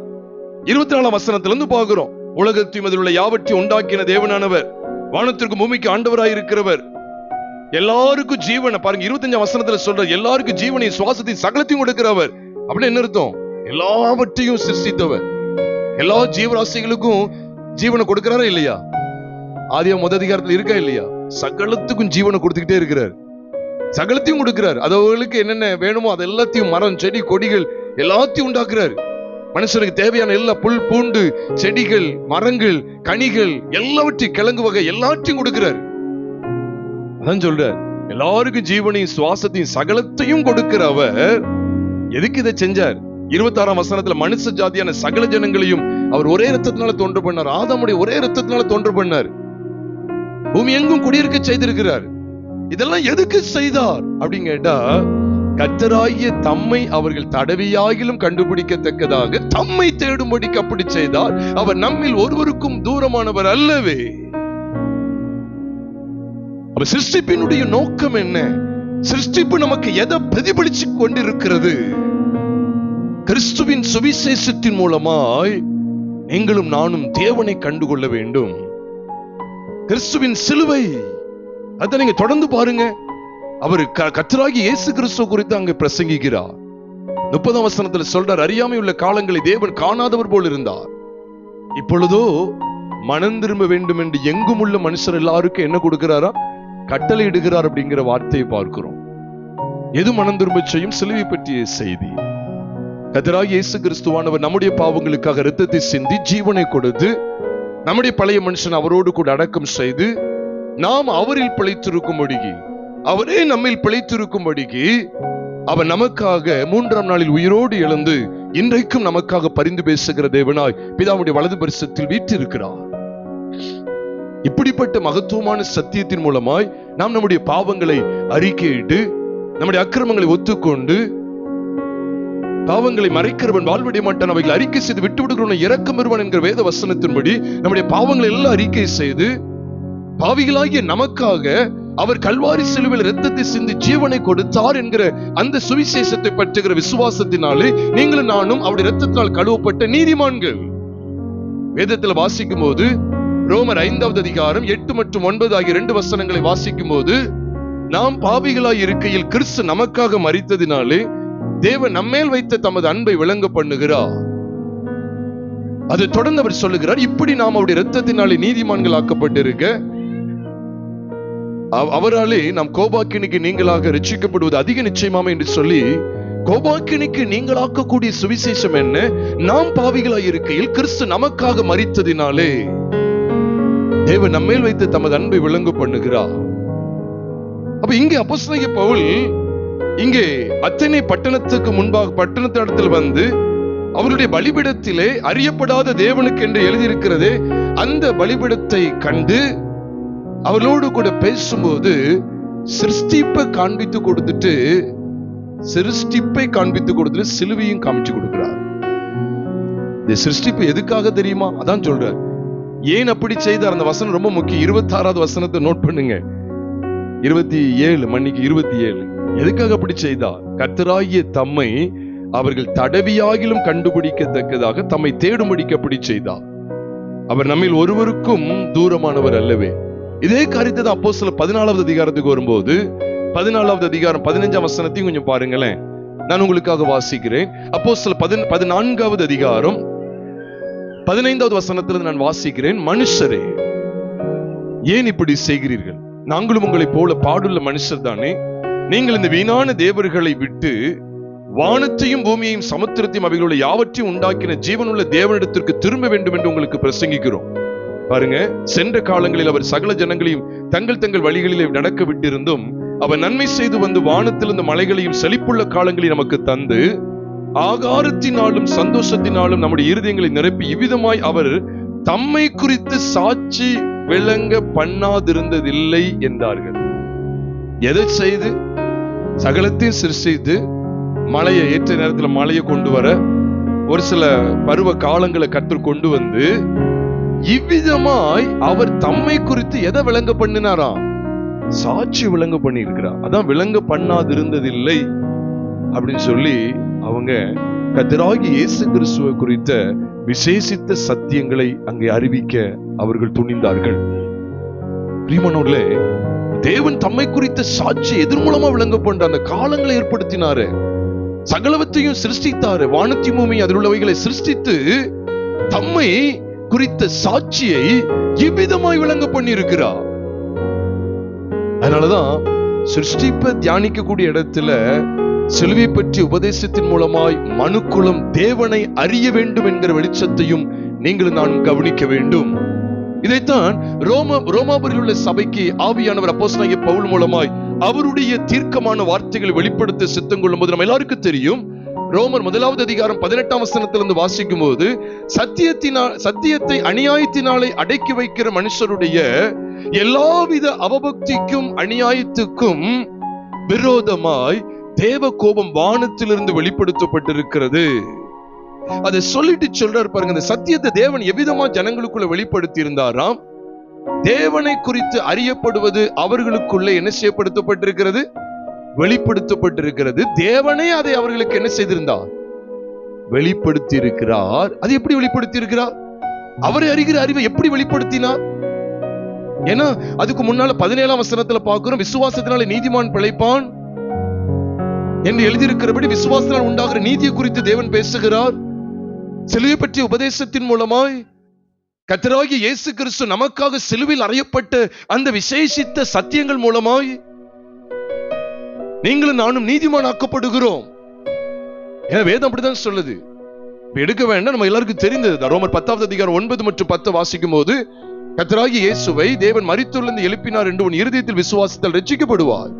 24ஆம் வசனத்திலிருந்து பார்க்கிறோம். உலகத்தையும் அதில் உள்ள யாவற்றையும் உண்டாக்கின தேவனானவர், வானத்திற்கு பூமிக்கு ஆண்டவராய் இருக்கிறவர், எல்லாருக்கும் ஜீவனை பாருங்க. 25ஆம் வசனத்துல சொல்ற எல்லாருக்கும் ஜீவனை சுவாசத்தை சகலத்தையும் கொடுக்கிறவர். அப்படின்னு என்ன அர்த்தம்? எல்லாவற்றையும் சிருஷ்டித்தவர், எல்லா ஜீவராசிகளுக்கும் ஜீவனை கொடுக்கிறாரா இல்லையா? ஆதியாகமம் முதல் அதிகாரத்துல இருக்கா இல்லையா? சகலத்துக்கும் ஜீவனை கொடுத்துக்கிட்டே இருக்கிறார், சகலத்தையும் கொடுக்கிறார். அவர்களுக்கு என்னென்ன வேணுமோ அது எல்லாத்தையும், மரம் செடி கொடிகள் எல்லாத்தையும் உண்டாக்குறாரு. மனுஷனுக்கு தேவையான எல்லா புல் பூண்டு செடிகள் மரங்கள் கனிகள் எல்லாவற்றையும், கிழங்கு வகை எல்லாத்தையும் கொடுக்கிறார். அதான் சொல்றார், எல்லாருக்கும் ஜீவனையும் சுவாசத்தையும் சகலத்தையும் கொடுக்கிற அவர் எதுக்கு இதை செஞ்சார்? 26ஆம் வசனத்துல மனுஷ ஜாதியான சகல ஜனங்களையும் அவர் ஒரே ரத்தத்தினால தோன்ற பண்ணார். ஆதாமுடைய ஒரே ரத்தத்தினால தோன்ற பண்ணார். பூமி எங்கும் குடியிருக்க செய்திருக்கிறார். இதெல்லாம் எதுக்கு செய்தார் அப்படின்னு கேட்டா, கர்த்தராகிய தம்மை அவர்கள் தடவியாகிலும் கண்டுபிடிக்கத்தக்கதாக தம்மை தேடும்படிக்கு அப்படி செய்தார். அவர் நம்மில் ஒருவருக்கும் தூரமானவர் அல்லவே. சிருஷ்டிப்பினுடைய நோக்கம் என்ன? சிருஷ்டிப்பு நமக்கு எதை பிரதிபலிச்சு கொண்டிருக்கிறது? கிறிஸ்துவின் சுவிசேஷத்தின் மூலமாய் நீங்களும் நானும் தேவனை கண்டுகொள்ள வேண்டும். கிறிஸ்துவின் சிலுவை, அதை நீங்க தொடர்ந்து பாருங்க. அவர் கர்த்தராகிய இயேசு கிறிஸ்துவ குறித்து அங்க பிரசங்கிக்கிறார். 30ஆம் வசனத்துல சொல்றார், அறியாமை உள்ள காலங்களை தேவன் காணாதவர் போல் இருந்தார், இப்பொழுதோ மனம் திரும்ப வேண்டும் என்று எங்கும் உள்ள மனுஷர் எல்லாருக்கும் என்ன கொடுக்கிறாரா, கட்டளை இடுகிறார் அப்படிங்கிற வார்த்தையை பார்க்கிறோம். எது மனம் திரும்ப செய்யும்? சிலுவை பற்றிய செய்தி. கர்த்தராகிய இயேசு கிறிஸ்துவானவர் நம்முடைய பாவங்களுக்காக இரத்தத்தை சிந்தி ஜீவனை கொடுத்து நம்முடைய பழைய மனுஷன் அவரோடு கூட அடக்கம் செய்து நாம் அவரில் பிழைத்திருக்கும்படிக்கு, அவரே நம்மில் பிழைத்திருக்கும்படிக்கு அவர் நமக்காக 3ஆம் நாளில் உயிரோடு எழுந்து இன்றைக்கும் நமக்காக பரிந்து பேசுகிற தேவனாய் பிதாவுடைய வலது பரிசத்தில் வீற்றிருக்கிறார். இப்படிப்பட்ட மகத்துவமான சத்தியத்தின் மூலமாய் நாம் நம்முடைய பாவங்களை அறிக்கையிட்டு நம்முடைய அக்கிரமங்களை ஒத்துக்கொண்டு, பாவங்களை மறைக்கிறவன் வாழ்வடைய மாட்டான், அவைகளை அறிக்கை செய்து விட்டு விடுகிறவன் இரக்கம் பெறுவான் என்கிற வேத வசனத்தின்படி நம்முடைய பாவங்களை எல்லாம் அறிக்கை செய்து பாவிகளாகிய நமக்காக அவர் கல்வாரி சிலுவையில் இரத்தத்தை சிந்தி ஜீவனை கொடுத்தார் என்கிற அந்த சுவிசேஷத்தை பற்றுகிற விசுவாசத்தினாலே நீங்களும் நானும் அவருடைய இரத்தத்தினால் கழுவப்பட்ட நீதிமான்கள். வேதத்தில் வாசிக்கும் போது ரோமர் 5ஆவது அதிகாரம் 8 மற்றும் 9 ஆகிய 2 வசனங்களை வாசிக்கும் போது, நாம் பாவிகளாய் இருக்கையில் கிறிஸ்து நமக்காக மரித்ததினாலே தேவன் நம்மேல் வைத்த தமது அன்பை விளங்க பண்ணுகிறார். அதை தொடர்ந்து அவர் சொல்லுகிறார், இப்படி நாம் அவருடைய இரத்தத்தினாலே நீதிமான்கள் ஆக்கப்பட்டிருக்க அவராலே நாம் கோபாக்கினிக்கு நீங்களாக ரட்சிக்கப்படுவது அதிக நிச்சயமாமே என்று சொல்லி, கோபாக்கினிக்கு நீங்களாக்கக்கூடிய சுவிசேஷம் என்ன? நாம் பாவிகளாய் இருக்கையில் கிறிஸ்து நமக்காக மரித்ததினாலே தேவன் நம்மேல் வைத்து தமது அன்பை விளங்க பண்ணுகிறார். அப்ப இங்கே அப்போஸ்தலனாகிய பவுல் இங்கே அத்தனை பட்டணத்துக்கு முன்பாக பட்டணத்திடத்தில் வந்து அவருடைய பலிபீடத்திலே அறியப்படாத தேவனுக்கு என்று எழுதியிருக்கிறதே அந்த பலிபீடத்தை கண்டு அவர்களோடு கூட பேசும்போது சிருஷ்டிப்பை காண்பித்து கொடுத்துட்டு சிலுவையும் காமிச்சு கொடுக்கிறார். இந்த சிருஷ்டிப்பு எதுக்காக தெரியுமா? அதான் சொல்றார். ஏன் அப்படி செய்தார்? அந்த வசனம் ரொம்ப முக்கியம். 26ஆவது வசனத்தை நோட் பண்ணுங்க. 27 எதுக்காக அப்படி செய்தார்? கர்த்தராகிய தம்மை அவர்கள் தடவியாகிலும் கண்டுபிடிக்கத்தக்கதாக தம்மை தேடும்படிக்கு அப்படி செய்தார். அவர் நம்மில் ஒருவருக்கும் தூரமானவர் அல்லவே. இதே காரியத்தை தான் அப்போஸ்தலர் 14ஆவது அதிகாரத்துக்கு வரும்போது 14ஆவது அதிகாரம் 15ஆம் வசனத்தையும் கொஞ்சம் பாருங்களேன். நான் உங்களுக்காக வாசிக்கிறேன். அப்போஸ்தலர் 14வது அதிகாரம் 15வது வசனத்திலிருந்து நான் வாசிக்கிறேன். மனுஷரே, ஏன் இப்படி செய்கிறீர்கள்? நாங்களும் உங்களைப் போல பாடுள்ள மனுஷர் தானே. நீங்கள் இந்த வீணான தேவர்களை விட்டு வானத்தையும் பூமியையும் சமுத்திரத்தையும் அவைகளுடைய யாவற்றையும் உண்டாக்கின ஜீவனுள்ள தேவனிடத்திற்கு திரும்ப வேண்டும் என்று உங்களுக்கு பிரசங்கிக்கிறோம். பாருங்க, சென்ற காலங்களில் அவர் சகல ஜனங்களையும் தங்கள் தங்கள் வழிகளிலே நடக்க விட்டிருந்தும் அவர் நன்மை செய்து வந்து வானத்திலிருந்து மலைகளையும் செழிப்புள்ள காலங்களில் நமக்கு தந்து ஆகாரத்தினாலும் சந்தோஷத்தினாலும் நம்முடைய இருதயங்களை நிரப்பி இவ்விதமாய் அவர் தம்மை குறித்து சாட்சி விளங்க பண்ணாதிருந்ததில்லை என்றார்கள். எதை செய்து? சகலத்தையும் சிருஷ்டித்து மழையை ஏற்ற நேரத்தில் மழையை கொண்டு வர, ஒரு சில பருவ காலங்களை கற்றுக் கொண்டு வந்து இவ்விதமாய் அவர் தம்மை குறித்து எதை விளங்க பண்ணினாராம்? சாட்சி விளங்க பண்ணி இருக்கிறார். அதான் விளங்க பண்ணாதிருந்ததில்லை அப்படின்னு சொல்லி அவங்க கர்த்தராகிய இயேசு கிறிஸ்துவை குறித்த விசேஷித்த சத்தியங்களை அங்கே அறிவிக்க அவர்கள் துணிந்தார்கள். பிரியமானவர்களே, தேவன் தம்மை குறித்த சாட்சி எதிர் மூலமா விளங்க பண்ற அந்த காலங்களை ஏற்படுத்தினாரு. சகலவற்றையும் சிருஷ்டித்தாரு. வானத்தையும் பூமியையும் அதில் உள்ளவைகளை சிருஷ்டித்து தம்மை குறித்த சாட்சியை இவ்விதமாய் விளங்க பண்ணி இருக்கிறார். அதனாலதான் சிருஷ்டிப்பை தியானிக்கக்கூடிய இடத்துல சிலுவை பற்றி உபதேசத்தின் மூலமாய் மனுக்குலம் தேவனை அறிய வேண்டும் என்கிற வெளிச்சத்தையும் நீங்களும் நானும் கவனிக்க வேண்டும். இதைத்தான் ரோமாபுரியில் உள்ள சபைக்கு ஆவியானவர் அப்போஸ்தலனாகிய பவுல் மூலமாய் அவருடைய தீர்க்கமான வார்த்தைகளை வெளிப்படுத்த சித்தம் கொள்ளும் போது நம்ம எல்லாருக்கும் தெரியும். ரோமர் 1வது அதிகாரம் 18ஆம் வசனத்திலிருந்து வாசிக்கும் போது சத்தியத்தை அநியாயத்தினாலே அடக்கி வைக்கிற மனுஷருடைய எல்லாவித அவபக்திக்கும் அநியாயத்துக்கும் விரோதமாய் தேவ கோபம் வானத்திலிருந்து வெளிப்படுத்தப்பட்டிருக்கிறது. அதை சொல்லிட்டு சொல்றாரு பாருங்க. அந்த சத்தியத்தை தேவன் எவ்விதமா ஜனங்களுக்குள்ள வெளிப்படுத்தி இருந்தாராம்? தேவனை குறித்து அறியப்படுவது அவர்களுக்குள்ள என்ன செய்யப்படுத்தப்பட்டிருக்கிறது? வெளிப்படுத்தப்பட்டிருக்கிறது. தேவனே அதை அவர்களுக்கு என்ன செய்திருந்தார்? வெளிப்படுத்தி இருக்கிறார். அது எப்படி வெளிப்படுத்தி இருக்கிறார்? அவரை அறிகிற அறிவை எப்படி வெளிப்படுத்தினார்? ஏன்னா அதுக்கு முன்னால 17ஆம் வசனத்துல பார்க்கிறோம், விசுவாசத்தினாலே நீதிமான் பிழைப்பான் என்று எழுதியிருக்கிறபடி விசுவாசத்தினால் உண்டாகிற நீதியை குறித்து தேவன் பேசுகிறார். சிலுவை பற்றிய உபதேசத்தின் மூலமாய் கர்த்தராகிய இயேசு கிறிஸ்து நமக்காக சிலுவையில் அறையப்பட்ட அந்த விசேஷித்த சத்தியங்கள் மூலமாய் நீங்களும் நானும் நீதிமான் ஆக்கப்படுகிறோம். ஏன்னா வேதம் அப்படிதான் சொல்லுது. எடுக்க வேண்டாம், நம்ம எல்லாருக்கும் தெரிந்தது. ரோமர் 10வது அதிகாரம் 9 மற்றும் 10 வாசிக்கும் போது கர்த்தராகிய இயேசுவை தேவன் மரித்தோரிலிருந்து எழுப்பினார் என்று உன் இருதயத்தில் விசுவாசத்தால் ரட்சிக்கப்படுவாய்.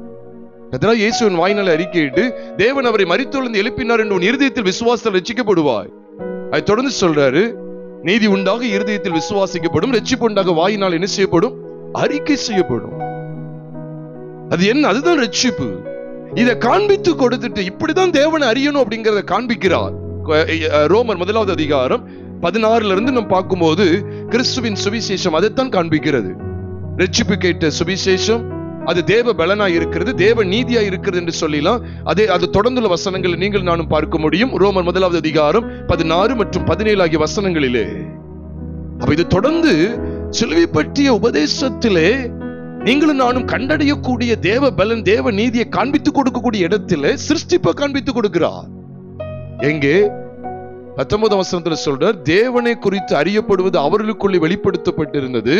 கர்த்தராகிய இயேசுவின் வாயினாலே அறிக்கையிட்டு தேவன் அவரை மரித்தோரிலிருந்து எழுப்பினார் என்று உன் இருதயத்தில் விசுவாசத்தால் ரட்சிக்கப்படுவாய். அதை தொடர்ந்து சொல்றாரு, நீதி உண்டாக இருதயத்தில் விசுவாசிக்கப்படும், ரட்சிப்பு உண்டாக வாயினால் என்ன செய்யப்படும்? அறிக்கை செய்யப்படும். அது என்ன? அதுதான் ரட்சிப்பு. இதை காண்பித்து கொடுத்துட்டு இப்படிதான் தேவனை அறியணும் அப்படிங்கறத காண்பிக்கிறார். ரோமர் 1வது அதிகாரம் 16ல இருந்து நம்ம பார்க்கும்போது கிறிஸ்துவின் சுவிசேஷம் அதைத்தான் காண்பிக்கிறது. ரட்சிப்பு கேட்ட சுவிசேஷம் அது தேவ பலனா இருக்கிறது, தேவ நீதியா இருக்கிறது என்று சொல்லலாம். அது தொடர்ந்துள்ள வசனங்களை நீங்கள் நானும் பார்க்க முடியும். ரோமர் 1வது அதிகாரம் 16 மற்றும் 17 ஆகிய வசனங்களிலே. அப்ப இது தொடர்ந்து சிலுவை பற்றிய உபதேசத்திலே நீங்களும் நானும் கண்டடையக்கூடிய தேவ பலன், தேவ நீதியை காண்பித்துக் கொடுக்கக்கூடிய இடத்துல சிருஷ்டிப்பை காண்பித்துக் கொடுக்கிறார். எங்கே? 19ஆம் வசனத்துல சொல்றார், தேவனை குறித்து அறியப்படுவது அவர்களுக்குள்ளே வெளிப்படுத்தப்பட்டிருந்தது,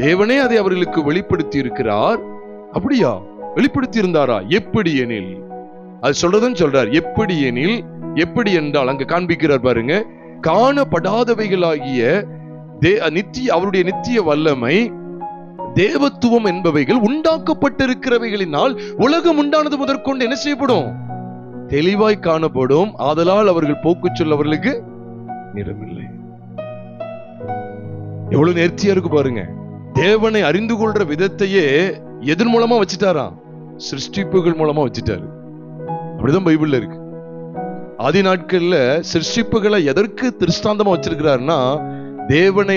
தேவனே அதை அவர்களுக்கு வெளிப்படுத்தி இருக்கிறார். அப்படியா? வெளிப்படுத்தி இருந்தாரா? எப்படி எனில், அது சொல்றதுன்னு சொல்றார். எப்படி எனில், எப்படி என்றால் அங்க காண்பிக்கிறார் பாருங்க, காணப்படாதவைகளாகிய அவருடைய நித்திய வல்லமை, தேவத்துவம் என்பவைகள் உண்டாக்கப்பட்டிருக்கிறவைகளினால் உலகம் உண்டானது முதற்கொண்டு என்ன செய்யப்படும்? தெளிவாய் காணப்படும். ஆதலால் அவர்கள் போக்கு சொல்லவர்களுக்கு நிறமில்லை. எவ்வளவு நேர்த்தியா இருக்கு பாருங்க. தேவனை அறிந்து கொள்ற விதத்தையே எதன் மூலமா வச்சுட்டாராம்? சிருஷ்டிப்புகள் மூலமா வச்சுட்டாரு. அப்படிதான் பைபிள்ல இருக்கு. ஆதி நாட்கள்ல சிருஷ்டிப்புகளை எதற்கு திருஷ்டாந்தமா வச்சிருக்கிறாருன்னா, தேவனை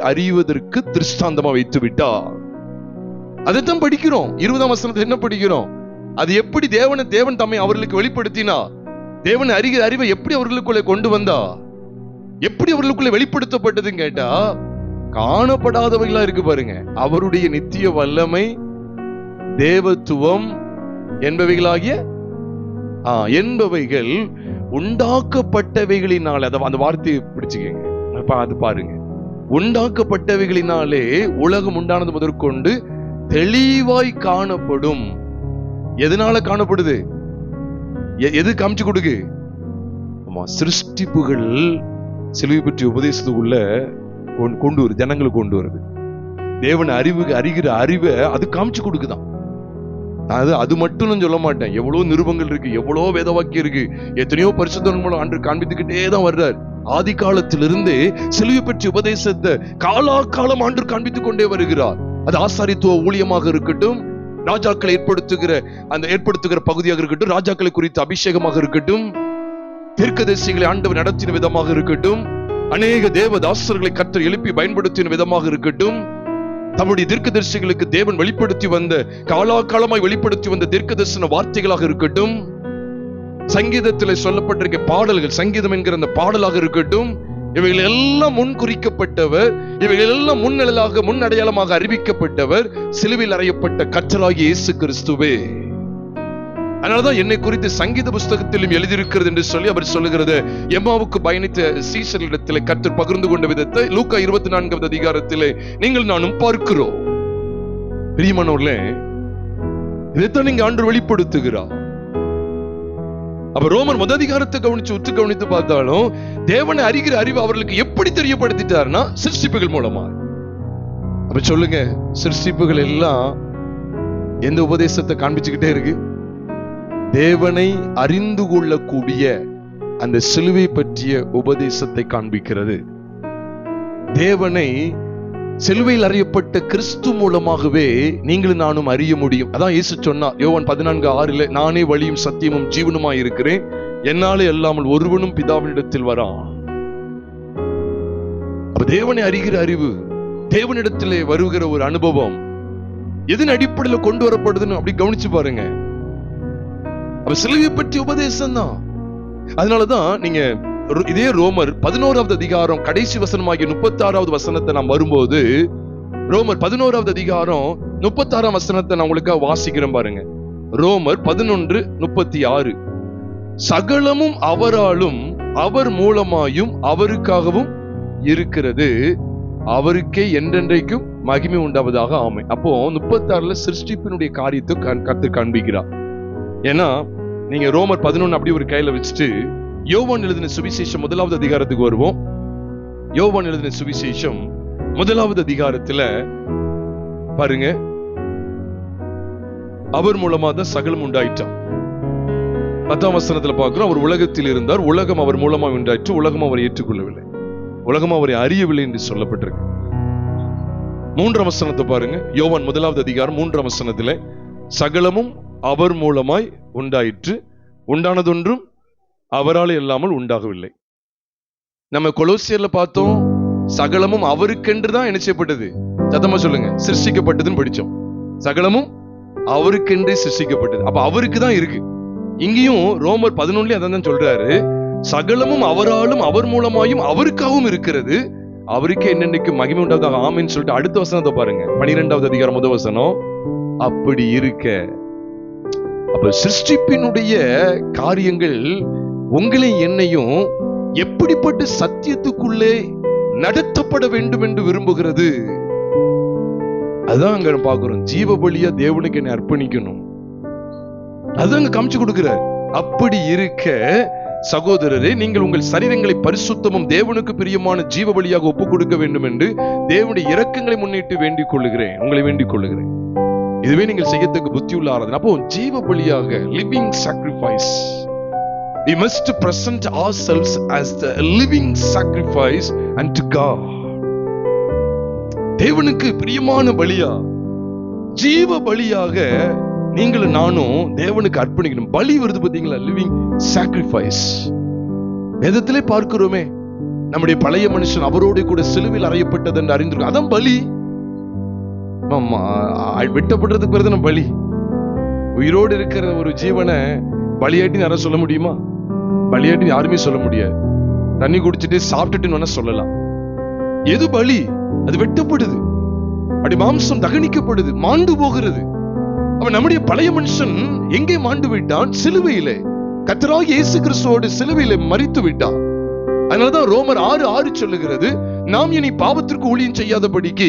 அறிவதற்கு திருஷ்டாந்தமா வைத்து விட்டார். அதைத்தான் படிக்கிறோம். 20ஆம் வசனத்துல என்ன படிக்கிறோம்? அது எப்படி தேவன் தம்மை அவர்களுக்கு வெளிப்படுத்தினா, தேவனை அறிகிற அறிவை எப்படி அவர்களுக்குள்ளே கொண்டு வந்தா, எப்படி அவர்களுக்குள்ளே வெளிப்படுத்தப்பட்டதுன்னு கேட்டா, காணப்படாதவைகளா இருக்கு பாருங்க. அவருடைய நித்திய வல்லமை, தேவத்துவம் என்பவைகளாகிய என்பவைகள் உண்டாக்கப்பட்டவைகளினாலே, அந்த வார்த்தையை பிடிச்சுக்கங்க, அது பாருங்க. உண்டாக்கப்பட்டவைகளினாலே உலகம் உண்டானது முதற்கொண்டு தெளிவாய் காணப்படும். எதனால காணப்படுது? எது காமிச்சு கொடுக்கு? சிருஷ்டிப்புகள் சிலுவை பற்றி உபதேசத்துக்குள்ள கொண்டு வருது, ஜனங்களுக்கு கொண்டு வருது. தேவன் அறிகிற அறிவை அது காமிச்சு கொடுக்குதான். அது மட்டும் சொல்ல மாட்டேன். எவ்வளவு நிருபங்கள் இருக்கு, எவ்வளவு வேத வாக்கியம் இருக்கு, எத்தனையோ பரிசுத்தவான்கள் மூலம் ஆண்டு காண்பித்துக்கிட்டே தான் வர்றார். ஆதி காலத்திலிருந்து சிலுவை பற்றி உபதேசத்தை காலாகாலம் ஆண்டு காண்பித்துக் கொண்டே வருகிறார். அது ஆசாரித்துவ ஊழியமாக இருக்கட்டும், ராஜாக்களை ஏற்படுத்துகிற பகுதியாக இருக்கட்டும், ராஜாக்களை குறித்த அபிஷேகமாக இருக்கட்டும், தீர்க்கதரிசிகளை ஆண்டவர் நடத்தின விதமாக இருக்கட்டும், அநேக தேவதாசர்களை கர்த்தர் எழுப்பி பயன்படுத்தின விதமாக இருக்கட்டும், தம்முடைய தீர்க்கதரிசிகளுக்கு தேவன் வெளிப்படுத்தி வந்த காலாகாலமாய் வெளிப்படுத்தி வந்த தீர்க்கதரிசன வார்த்தைகளாக இருக்கட்டும், சங்கீதத்தில் சொல்லப்பட்டிருக்க பாடல்கள், சங்கீதம் என்கிற அந்த பாடலாக இருக்கட்டும், இவைகள் எல்லாம் முன் குறிக்கப்பட்டவர், இவைகள் எல்லாம் முன்னிழலாக முன்னடையாளமாக அறிவிக்கப்பட்டவர் சிலுவையில் அறையப்பட்ட கர்த்தராகிய இயேசு கிறிஸ்துவே. அதனாலதான் என்னை குறித்து சங்கீத புஸ்தகத்திலும் எழுதியிருக்கிறது என்று சொல்லி அவர் சொல்லுகிறது. எம்மாவுக்கு பயணித்த சீஷர்களிடத்தில் கர்த்தர் பகிர்ந்து கொண்ட விதத்தை லூக்கா 24வது அதிகாரத்திலே நீங்கள் நானும் பார்க்கிறோம். பிரியமானவர்களே, இதைத்தான் நீங்க ஆண்டவர் வெளிப்படுத்துகிறார். அப்ப ரோமர் 1 அதிகாரத்தை உற்று கவனித்து பார்த்தாலும் தேவனை அறிகிற அறிவு அவர்களுக்கு எப்படி தெரியப்படுத்திட்டார்னா சிருஷ்டிப்புகள் மூலமா. அப்ப சொல்லுங்க, சிருஷ்டிப்புகள் எல்லாம் எந்த உபதேசத்தை காண்பிச்சுக்கிட்டே இருக்கு? தேவனை அறிந்து கொள்ளக்கூடிய அந்த சிலுவை பற்றிய உபதேசத்தை காண்பிக்கிறது. தேவனை சிலுவையில் அறியப்பட்ட கிறிஸ்து மூலமாகவே நீங்களும் நானும் அறிய முடியும். அதான் இயேசு சொன்னார் யோவான் 14:6, நானே வழியும் சத்தியமும் ஜீவனுமாய் இருக்கிறேன், என்னாலே அல்லாமல் ஒருவனும் பிதாவினிடத்தில் வரான். அப்ப தேவனை அறிகிற அறிவு, தேவனிடத்திலே வருகிற ஒரு அனுபவம் எதன் அடிப்படையில் கொண்டு வரப்படுதுன்னு அப்படி கவனிச்சு பாருங்க. அப்ப சிலுவை பற்றி உபதேசம் தான். அதனாலதான் நீங்க இதே ரோமர் 11வது அதிகாரம் கடைசி வசனமாகிய 36வது வசனத்தை நாம் வரும்போது, ரோமர் 11வது அதிகாரம் 36ஆம் வசனத்தை நான் உங்களுக்காக வாசிக்கிறேன் பாருங்க. ரோமர் 11:36, சகலமும் அவராலும் அவர் மூலமாயும் அவருக்காகவும் இருக்கிறது, அவருக்கே என்றென்றைக்கும் மகிமை உண்டாவதாக ஆமை. அப்போ 36ல சிருஷ்டிப்பினுடைய காரியத்தை கர்த்தர் காண்பிக்கிறார். ஏன்னா நீங்க ரோமர் 11 அப்படி ஒரு கையில வச்சுட்டு யோவான் எழுதின சுவிசேஷம் 1வது அதிகாரத்துக்கு வருவோம். யோவான் எழுதின சுவிசேஷம் 1வது அதிகாரத்துல பாருங்க, அவர் மூலமா தான் சகலம் உண்டாயிட்டான். 10ஆம் வசனத்துல பார்க்கிறோம், அவர் உலகத்தில் இருந்தார், உலகம் அவர் மூலமா உண்டாயிற்று, உலகம் அவரை ஏற்றுக்கொள்ளவில்லை, உலகம் அவரை அறியவில்லை என்று சொல்லப்பட்டிருக்கு. 3ஆம் வசனத்தை பாருங்க, யோவான் 1வது அதிகாரம் 3ஆம் வசனத்துல, சகலமும் அவர் மூலமாய் உண்டாயிற்று, உண்டானதொன்றும் அவரால் இல்லாமல் உண்டாகவில்லை. நம்ம கொலோசியர்ல பார்த்தோம், சகலமும் அவருக்கென்றுதான் என்ன செய்யப்பட்டது, சத்தமா சொல்லுங்க, சிருஷ்டிக்கப்பட்டதுன்னு படிச்சோம். சகலமும் அவருக்கென்றே சிருஷ்டிக்கப்பட்டது. அப்ப அவருக்கு தான் இருக்கு. இங்கேயும் ரோமர் 11 அதான் சொல்றாரு, சகலமும் அவராலும் அவர் மூலமாயும் அவருக்காகவும் இருக்கிறது, அவருக்கே என்னென்னைக்கு மகிமை உண்டாவதாக ஆமென்னு சொல்லிட்டு அடுத்த வசனத்தை பாருங்க, 12வது அதிகாரம் 1 வசனம். அப்படி இருக்க, அப்ப சிருஷ்டிப்பினுடைய காரியங்கள் உங்களை என்னையும் எப்படிப்பட்ட சத்தியத்துக்குள்ளே நடத்தப்பட வேண்டும் என்று விரும்புகிறது. அதான் அங்க பாக்குறோம், ஜீவ பலியா தேவனுக்கு என்னை அர்ப்பணிக்கணும், அதான் அங்க காமிச்சு கொடுக்கிறார். அப்படி இருக்க சகோதரரே, நீங்கள் உங்கள் சரீரங்களை பரிசுத்தமும் தேவனுக்கு பிரியமான ஜீவ பலியாக ஒப்புக் கொடுக்க வேண்டும் என்று தேவனுடைய இரக்கங்களை முன்னிட்டு வேண்டிக் கொள்ளுகிறேன், உங்களை வேண்டிக் கொள்ளுகிறேன். இதுவே நீங்கள் செய்யத்தக்க புத்தியுள்ள ஆராதனை. அப்போ ஜீவ பலியாக, living sacrifice, we must present ourselves as the living sacrifice unto God. தேவனுக்கு பிரியமான பலியா, ஜீவ பலியாக நீங்களும் நானும் தேவனுக்கு அர்ப்பணிக்கணும். பலி வருது பாத்தீங்களா, லிவிங் சாக்ரிஃபைஸ். வேதத்திலே பார்க்கிறோமே, நம்முடைய பழைய மனுஷன் அவரோடு கூட சிலுவையில் அறையப்பட்டது என்று அறிந்திருக்கோம். அதான் பலி. வெட்டப்படுறதுக்கு பிறகு நம்ம பலி. உயிரோடு இருக்கிற ஒரு ஜீவனை பலியாட்டி யாரும் சொல்ல முடியுமா? பலியாட்டி யாருமே சொல்ல முடியாது. தண்ணி குடிச்சிட்டு சாப்பிட்டுட்டு சொல்லலாம். எது பலி? அது வெட்டப்படுது, அப்படி மாம்சம் தகனிக்கப்படுது, மாண்டு போகிறது. அவன் நம்முடைய பழைய மனுஷன் எங்கே மாண்டு விட்டான்? சிலுவையிலே. கர்த்தராகிய இயேசு கிறிஸ்துவோடு சிலுவையிலே மரித்து விட்டார். அதனாலதான் ரோமர் 6:6 சொல்லுகிறது, நாம் இனி பாவத்திற்கு ஊழியம் செய்யாதபடிக்கு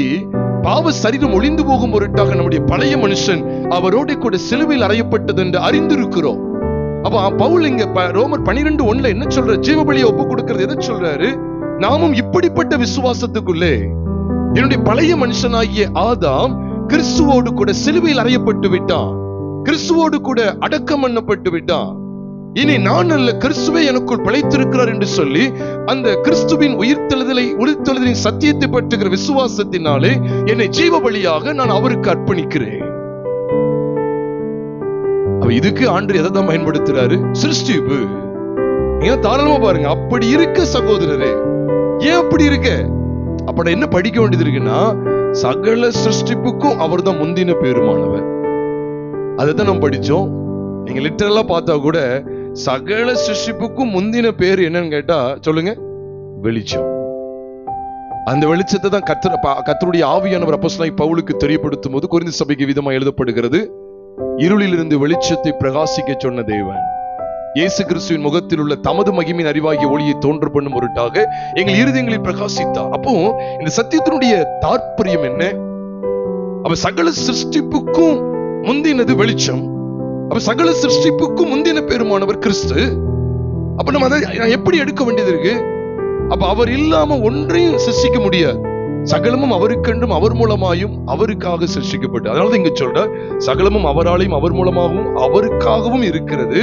பாவ சரீரம் ஒளிந்து போகும் பொருட்டாக நம்முடைய பழைய மனுஷன் அவரோட கூட சிலுவையில் அறையப்பட்டது என்று அறிந்திருக்கிறோம். அப்ப பவுல் இங்க ரோமர் 12:1 என்ன சொல்ற? ஜீவபலியை ஒப்பு கொடுக்கிறது எதை சொல்றாரு? நாமும் இப்படிப்பட்ட விசுவாசத்துக்குள்ளே என்னுடைய பழைய மனுஷனாகிய ஆதாம் கிறிஸ்துவோடு கூட சிலுவையில் அறையப்பட்டு விட்டான், கிறிஸ்துவோடு கூட அடக்கம் பண்ணப்பட்டு விட்டான். இனி நான் அல்ல, கிறிஸ்துவே எனக்குள் பிழைத்திருக்கிறார் என்று சொல்லி அந்த கிறிஸ்துவின் உயிர்த்தெழுதலின் சத்தியத்தை பற்றுகிற விசுவாசத்தினாலே என்னை ஜீவ பலியாக நான் அவருக்கு அர்ப்பணிக்கிறேன். இதுக்கு ஆண்டு எதை தான் பயன்படுத்துறாரு? சிருஷ்டிப்பு. ஏன் தாராளமா பாருங்க. அப்படி இருக்க சகோதரரே, ஏன் அப்படி இருக்க? அப்ப என்ன படிக்க வேண்டியது இருக்குன்னா, சகல சிருஷ்டிப்புக்கும் அவர் தான் முந்தின பேருமானவர். அதைத்தான் நம்ம படிச்சோம். நீங்க லிட்டரலா பார்த்தா கூட சகல சிருஷ்டிப்புக்கும் முந்தின பேர் என்னன்னு கேட்டா சொல்லுங்க, வெளிச்சம். அந்த வெளிச்சத்தை தான் கர்த்தருடைய ஆவியானவர் அப்போஸ்தலனாகிய பவுலுக்கு தெரியப்படுத்தும் போது கொரிந்து சபைக்கு விதமா எழுதப்படுகிறது, இருளிலிருந்து வெளிச்சத்தை பிரகாசிக்க சொன்ன தேவன் இயேசு கிறிஸ்துவின் முகத்தில் உள்ள தமது மகிமையின் அறிவாகிய ஒளியை தோன்ற பண்ணும் பொருட்டாக எங்கள் இருதயங்களில் பிரகாசித்தார். அப்போ இந்த சத்தியத்தினுடைய தாற்பயம் என்ன? அப்ப சகல சிருஷ்டிப்புக்கும் முந்தினது வெளிச்சம். அப்ப சகல சிருஷ்டிப்புக்கும் முந்தின பெருமானவர் கிறிஸ்து. அப்ப நம்ம அதை எப்படி எடுக்க வேண்டியது இருக்கு? அப்ப அவர் இல்லாம ஒன்றையும் சிருஷ்டிக்க முடியாது. சகலமும் அவருக்கென்றும் அவர் மூலமாயும் அவருக்காக சிருஷ்டிக்கப்பட்டு, அதனால இங்க சொல்ற சகலமும் அவராலையும் அவர் மூலமாகவும் அவருக்காகவும் இருக்கிறது.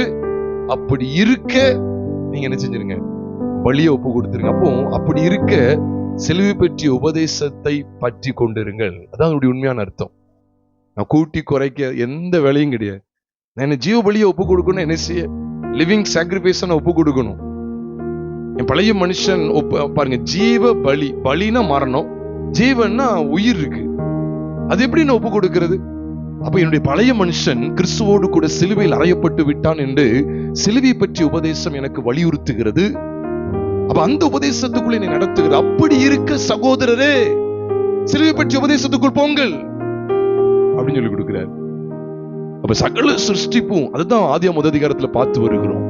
அப்படி இருக்க நீங்க என்ன செஞ்சிருங்க? பலியை ஒப்பு கொடுத்துருங்க. அப்போ அப்படி இருக்க சிலுவை பற்றிய உபதேசத்தை பற்றி கொண்டிருங்கள். அதான் அதனுடைய உண்மையான அர்த்தம். நான் கூட்டி குறைக்க எந்த வேலையும் கிடையாது. நான் ஜீவ பலியை ஒப்பு கொடுக்கணும், என்ன செய்ய? லிவிங் சாக்ரிஃபைஸ் ஒப்பு கொடுக்கணும். என் பழைய மனுஷன் பாருங்க, ஜீவ பலி. பலினா மரணம், ஜீவன்னா உயிர் இருக்கு. அது எப்படி நான் ஒப்பு கொடுக்கிறது? அப்ப என்னுடைய பழைய மனுஷன் கிறிஸ்துவோடு கூட சிலுவையில் அறையப்பட்டு விட்டான் என்று சிலுவை பற்றிய உபதேசம் எனக்கு வலியுறுத்துகிறது. அப்ப அந்த உபதேசத்துக்குள்ள என்னை நடத்துகிறது. அப்படி இருக்க சகோதரரே, சிலுவை பற்றிய உபதேசத்துக்குள் போங்கள் அப்படின்னு சொல்லி கொடுக்கிறார். அப்ப சகல சிருஷ்டிப்பும், அதுதான் ஆதியாகமம் 1 அதிகாரத்துல பார்த்து வருகிறோம்.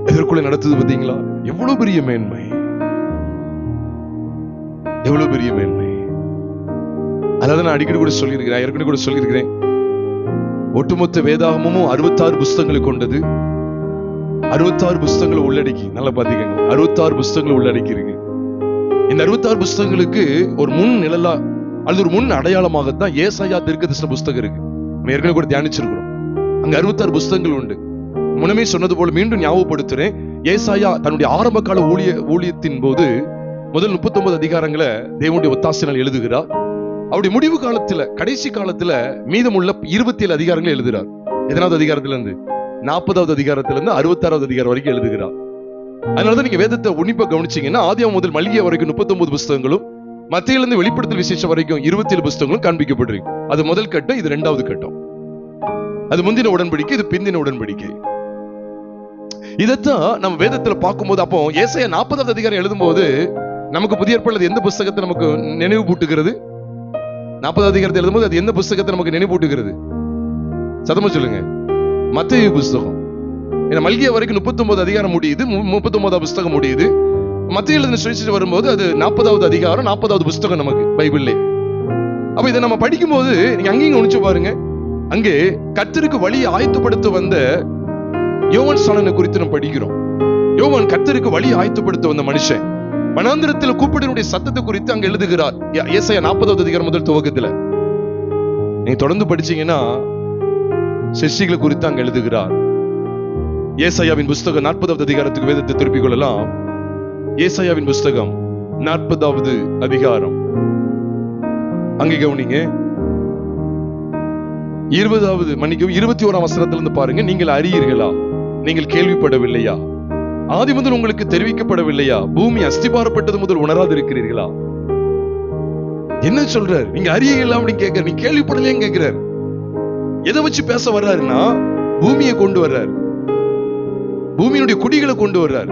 எதற்குள்ள நடத்துது பார்த்தீங்களா? எவ்வளவு பெரிய மேன்மை, எவ்வளவு பெரிய மேன்மை. அதாவது நான் அடிக்கடி கூட சொல்லியிருக்கிறேன், ஏற்கனவே கூட சொல்லியிருக்கிறேன், ஒட்டுமொத்த வேதாகமும் 66 புஸ்தகங்களை கொண்டது. 66 புஸ்தகங்களை உள்ளடக்கி, நல்லா பாத்தீங்க, 66 புஸ்தகங்களை உள்ளடக்கி இருக்கு. இந்த 66 புஸ்தகங்களுக்கு ஒரு முன் நிழலா அல்லது ஒரு முன் அடையாளமாகத்தான் ஏசாயா தீர்க்கதரிசன புஸ்தகம் இருக்கு. ஏற்கனவே கூட தியானிச்சிருக்கிறோம். அங்க 66 புஸ்தகங்கள் உண்டு. முன்னமே சொன்னது போல மீண்டும் ஞாபகப்படுத்துறேன். ஏசாயா தன்னுடைய ஆரம்ப கால ஊழியத்தின் போது முதல் 39 அதிகாரங்களை தேவனுடைய ஒத்தாசையால் எழுதுகிறார். அவருடைய முடிவு காலத்துல, கடைசி காலத்துல மீதமுள்ள 27 அதிகாரங்களை எழுதுகிறார். எதனாவது அதிகாரத்துல இருந்து 40வது அதிகாரத்துல இருந்து 66வது அதிகாரம் வரைக்கும் எழுதுகிறார். அதனாலதான் நீங்க வேதத்தை உன்னிப்பா கவனிச்சீங்கன்னா ஆதியாகமம் முதல் மல்கியா வரைக்கும் 39 புஸ்தகங்களும், மத்தேயிலிருந்து வெளிப்படுத்தல் விசேஷம் வரைக்கும் 27 புஸ்தகங்களும் காண்பிக்கப்பட்டிருக்கு. அது முதல் கட்டம், இது 2வது கட்டம். அது முந்தின உடன்படிக்கை, இது பிந்தின உடன்படிக்கை. இதத்தான் நம்ம வேதத்துல பார்க்கும்போது, அப்போ ஏசாயா 40வது அதிகாரம் எழுதும் போது நமக்கு புதிய ஏற்பாடுல எந்த புஸ்தகத்தை நமக்கு நினைவு பூட்டுகிறது? 40வது அதிகாரத்தை எழுதும் போது அது எந்த புஸ்தகத்தை நமக்கு நினைவு பூட்டுகிறது? சத்தமா சொல்லுங்க. மத்தேயு புஸ்தகம். ஏன்னா மல்கியா வரைக்கும் 39 அதிகாரம் முடியுது, 39வது புஸ்தகம் முடியுது. மத்தேயு எழுதின சுவிசேஷம் வரும்போது அது 40வது அதிகாரம், 40வது புஸ்தகம் நமக்கு பைபிள்ல. அப்ப இதை நம்ம படிக்கும் போது நீங்க அங்கேயும் கவனிச்சு பாருங்க. அங்கே கர்த்தருக்கு வழியை ஆயத்தப்படுத்த வந்த யோவான் ஸ்நானனை குறித்து நம்ம படிக்கிறோம். யோவான் கர்த்தருக்கு வழி ஆயத்தப்படுத்த வந்த மனுஷன். வனாந்திரத்தில் கூப்பிடுடைய சத்தத்தை குறித்து அங்க எழுதுகிறார். ஏசாயா 40வது அதிகாரம் முதல் துவக்கத்துல நீங்க தொடர்ந்து படிச்சீங்கன்னா சிஷ்டிகளை குறித்து அங்க எழுதுகிறார். ஏசாயாவின் புஸ்தகம் 40வது அதிகாரத்துக்கு வேதத்தை திருப்பிக் கொள்ளலாம். ஏசாயாவின் புஸ்தகம் 40வது அதிகாரம், அங்கே கவனிங்க. 21ஆம் வசனத்திலிருந்து பாருங்க. நீங்கள் அறியீர்களா? நீங்கள் கேள்விப்படவில்லையா? ஆதி முதல் உங்களுக்கு தெரிவிக்கப்படவில்லையா? பூமி அஸ்திபாரப்பட்டது முதல் உணராது இருக்கிறீர்களா? என்ன சொல்றார்? நீங்க அறியீங்களா அப்படின்னு கேட்கிறார். நீங்க கேள்விப்படலையே கேட்கிறார். எதை வச்சு பேச வர்றாருன்னா, பூமியை கொண்டு வர்றார், பூமியினுடைய குடிகளை கொண்டு வர்றார்,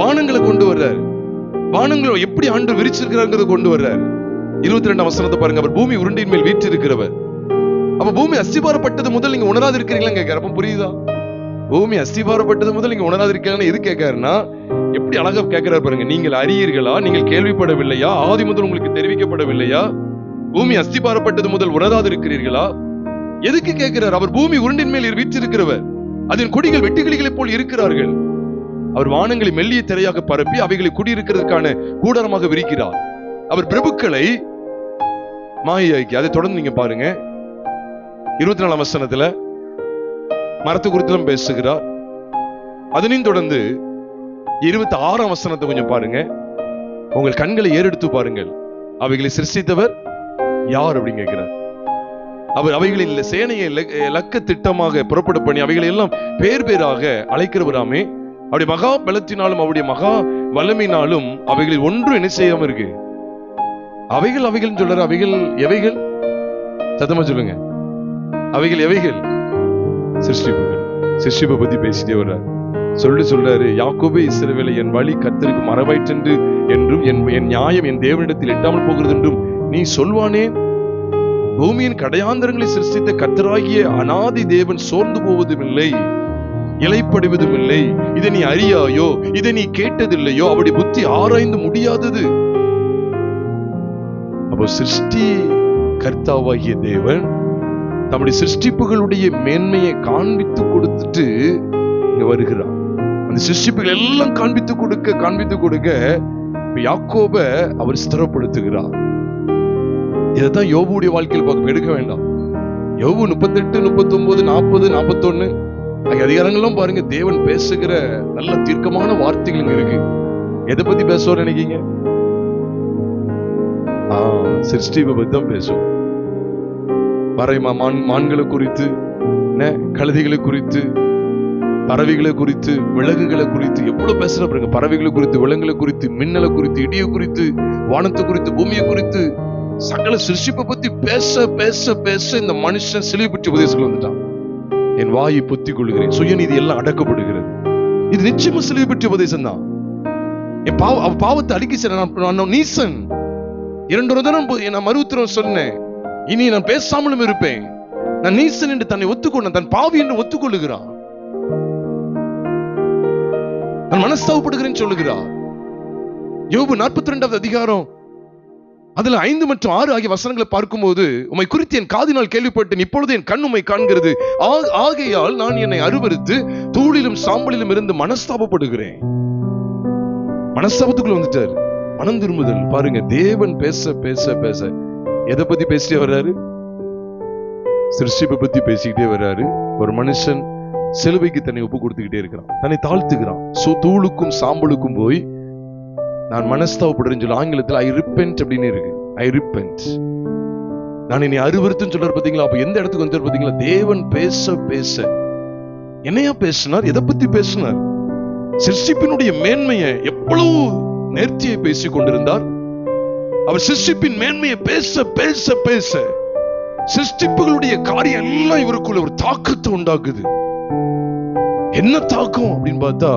வானங்களை கொண்டு வர்றார், வானங்களை எப்படி ஆண்டு விரிச்சிருக்கிறாங்கிறத கொண்டு வர்றார். 22ஆம் வசனத்தை பாருங்க. அவர் பூமி உருண்டையின் மேல் வீற்றிருக்கிறவர். அப்ப பூமி அஸ்திபாரப்பட்டது முதல் நீங்க உணராது இருக்கிறீங்களா கேட்கிற. அப்ப புரியுதா? பூமி அஸ்திபாரப்பட்டது முதல் நீங்க உணராதிருக்கீங்கன்னு எது கேட்காருன்னா, எப்படி அழகா கேட்கிறாரு பாருங்க. நீங்கள் அறியீர்களா? நீங்கள் கேள்விப்படவில்லையா? ஆதி முதல் உங்களுக்கு தெரிவிக்கப்படவில்லையா? பூமி அஸ்திபாரப்பட்டது முதல் உணராதிருக்கிறீர்களா? எதுக்கு கேட்கிறார்? அவர் பூமி உருண்டின் மேல் வீற்றிருக்கிறவர். அதன் கொடிகள் வெட்டுக்கிளிகளைப் போல் இருக்கிறார்கள். அவர் வானங்களை மெல்லிய திரையாக பரப்பி அவைகளை குடியிருக்கிறதுக்கான கூடாரமாக விரிக்கிறார். அவர் பிரபுக்களை மாயாக்கி. அதை தொடர்ந்து நீங்க பாருங்க, 24ஆம் வசனத்துல மரத்து குறித்தும் பேசுகிறார். அதனையும் தொடர்ந்து 26ஆம் வசனத்தை கொஞ்சம் பாருங்க. உங்கள் கண்களை ஏறெடுத்து பாருங்கள், அவைகளை சிருஷ்டித்தவர் யார் அப்படின்னு கேட்கிறார். அவர் அவைகளில் சேனையை இலக்க திட்டமாக புறப்பட பண்ணி அவைகளை எல்லாம் பேர் பேராக அழைக்கிறவராமே. அவருடைய மகா பலத்தினாலும் அவருடைய மகா வல்லமையினாலும் அவைகளில் ஒன்றும் என்ன செய்யாம இருக்கு. அவைகள் அவைகள் சொல்றாரு. அவைகள் எவைகள்? சத்தமா சொல்லுங்க. அவைகள் எவைகள்? சிருஷ்டிப்புகள். சிருஷ்டிப்பை பத்தி பேசிட்டே வர்றாரு. சொல்றாரு, யாக்கோபே இஸ்ரவேலை என் வழி கர்த்தருக்கு மறவாயிற்றென்று என்றும் என் நியாயம் என் தேவனிடத்தில் எட்டாமல் போகிறது என்றும் நீ சொல்வானே. பூமியின் கடையாந்தரங்களை சிருஷ்டித்த கர்த்தராகிய அநாதி தேவன் சோர்ந்து போவதும் இல்லை, இலைப்படுவதும் இல்லை. இதை நீ அறியாயோ? இதை நீ கேட்டதில்லையோ? அவருடைய புத்தி ஆராய்ந்து முடியாதது. அப்போ சிருஷ்டி கர்த்தாவாகிய தேவன் தம்முடைய சிருஷ்டிப்புகளுடைய மேன்மையை காண்பித்து கொடுத்துட்டு இங்க வருகிறார். அந்த சிருஷ்டிப்புகள் எல்லாம் காண்பித்து கொடுக்க யாக்கோப அவர் ஸ்திரப்படுத்துகிறார். இதைத்தான் யோபுடைய வாழ்க்கையில் பார்க்க எடுக்க வேண்டாம். யோபு 38, 39, 40, 41 அதிகாரங்களும் பாருங்க, தேவன் பேசுகிற நல்ல தீர்க்கமான வார்த்தைகள் இங்க இருக்கு. எதை பத்தி பேசுவார் நினைக்கீங்க? சிருஷ்டிப்பை பத்தி தான் பேசுவோம். மான்களை குறித்து, கழுதைகளை குறித்து, பறவைகளை குறித்து, விலங்குகளை குறித்து எவ்வளவு பேசுற பாருங்க. பறவைகளை குறித்து, விலங்குகளை குறித்து, மின்னலை குறித்து, இடியை குறித்து, வானத்தை குறித்து, பூமியை குறித்து, சகல சிருஷ்டிப்பை பத்தி பேச பேச பேச இந்த மனுஷன் சிலுவை பற்றி உபதேசங்கள் வந்துட்டான். என் வாயை பொத்திக் கொள்கிறேன், சுயநீதி எல்லாம் அடக்கப்படுகிறது. இது நிச்சயமா சிலுவை பற்றி உபதேசம் தான். என் பாவத்தை அடிக்க நீசன் 2 தரம் நான் மறுஉத்தரவு சொன்னேன். இனி நான் பேசாமலும் இருப்பேன். நான் நீசன் என்று தன்னை ஒத்துக்கொண்ட, தன் பாவி என்று ஒத்துக்கொள்ளுகிறான். நான் மனஸ்தாபப்படுகிறேன் சொல்லுகிறார். யோபு 42வது அதிகாரம் அதுல 5 மற்றும் 6 ஆகிய வசனங்களை பார்க்கும்போது, உம்மை குறித்து என் காதினால் கேள்விப்பட்டேன், இப்பொழுது என் கண் உம்மை காண்கிறது. ஆகையால் நான் என்னை அருவருத்து தூளிலும் சாம்பலிலும் இருந்து மனஸ்தாபப்படுகிறேன். மனஸ்தாபத்துக்குள்ள வந்துட்டாரு. மனம் திரும்புதல் பாருங்க. தேவன் பேச பேச பேச எதை பத்தி பேசிட்டே வர்றாரு? சிருஷ்டிப்பை பத்தி பேசிக்கிட்டே வர்றாரு. ஒரு மனுஷன் சிலுவைக்கு தன்னை ஒப்பு கொடுத்துக்கிட்டே இருக்கிறான், தன்னை தாழ்த்துகிறான். தூளுக்கும் சாம்பலுக்கும் போய் நான் மனஸ்தாபப்படுறேன்னு சொல்லி ஆங்கிலத்தில் ஐ ரிப்பென்ட் அப்படின்னு இருக்கு. ஐ ரிப்பென்ட், நான் என்னை அருவருத்துன்னு சொல்றாரு பாத்தீங்களா? அப்ப எந்த இடத்துக்கு வந்து பாத்தீங்களா? தேவன் பேச பேச என்னையா பேசினார்? எதை பத்தி பேசினார்? சிருஷ்டிப்பினுடைய மேன்மையை எவ்வளவு நேர்த்தியை பேசிக் கொண்டிருந்தார். அவர் சிருஷ்டிப்பின் மேன்மையை பேச பேச பேச சிருஷ்டிப்புகளுடைய காரியம் எல்லாம் இவருக்குள்ள ஒரு தாக்கத்தை உண்டாக்குது. என்ன தாக்கம் அப்படின்னு பார்த்தா,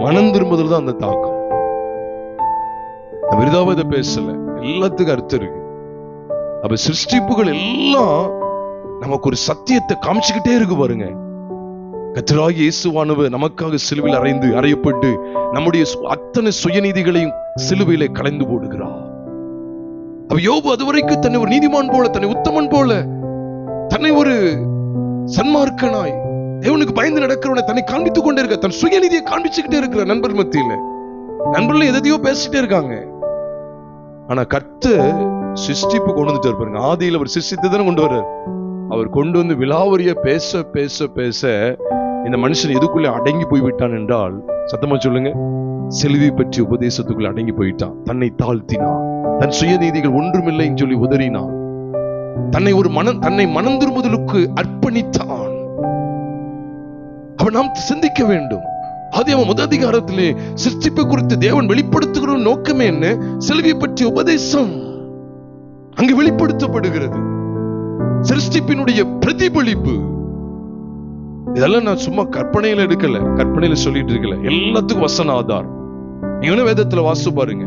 மனம் திரும்புதல் தான் அந்த தாக்கம். விருதாவ இதை பேசல, எல்லாத்துக்கும் அர்த்தம் இருக்கு. அப்ப சிருஷ்டிப்புகள் எல்லாம் நமக்கு ஒரு சத்தியத்தை காமிச்சுக்கிட்டே இருக்கு பாருங்க. கர்த்தராகிய இயேசுவானவர் நமக்காக சிலுவையில் அறையப்பட்டு நம்முடைய அத்தனை சுயநீதிகளையும் சிலுவையிலே கலைந்து போடுகிறார். அப்ப யோபு அதுவரைக்கும் தன்னை ஒரு நீதிமான் போல, தன்னை உத்தமன் போல, தன்னை ஒரு சன்மார்க்கனாய் தேவனுக்கு பயந்து நடக்கிறவனை தன்னை காண்பித்துக் கொண்டே இருக்க, தன் சுயநீதியை காண்பிச்சுக்கிட்டே இருக்கிற நண்பர் மத்தியில. நண்பர்கள் எதையோ பேசிட்டே இருக்காங்க. ஆனா கர்த்தர் சிருஷ்டிப்பு கொண்டு வந்துட்டார் பாருங்க. ஆதியில் அவர் சிருஷ்டித்ததானே கொண்டு வர்றார். அவர் கொண்டு வந்து விலாவரிய பேச பேச பேச இந்த மனுஷன் எதுக்குள்ளே அடங்கி போய்விட்டான் என்றால், சத்தமா சொல்லுங்க, சிலுவை பற்றி உபதேசத்துக்குள்ள அடங்கி போயிட்டான். தன்னை தாழ்த்தினான், தன் சுயநீதிகள் ஒன்றுமில்லைன்னு சொல்லி உதறினான், தன்னை மனம் திரும்புதலுக்கு அர்ப்பணித்தான். அவன் நாம் சிந்திக்க வேண்டும். ஆதியாகமம் 1 அதிகாரத்திலே சிருஷ்டிப்பு குறித்து தேவன் வெளிப்படுத்துகிற நோக்கமே என்ன? சிலுவை பற்றி உபதேசம் அங்கு வெளிப்படுத்தப்படுகிறது. சிருஷ்டிப்பினுடைய பிரதிபலிப்பு. இதெல்லாம் நான் சும்மா கற்பனையில எடுக்கல, கற்பனையில சொல்லிட்டு இருக்கல, எல்லாத்துக்கும் வசன ஆதாரம். நீங்க வேதத்துல வாசி பாருங்க.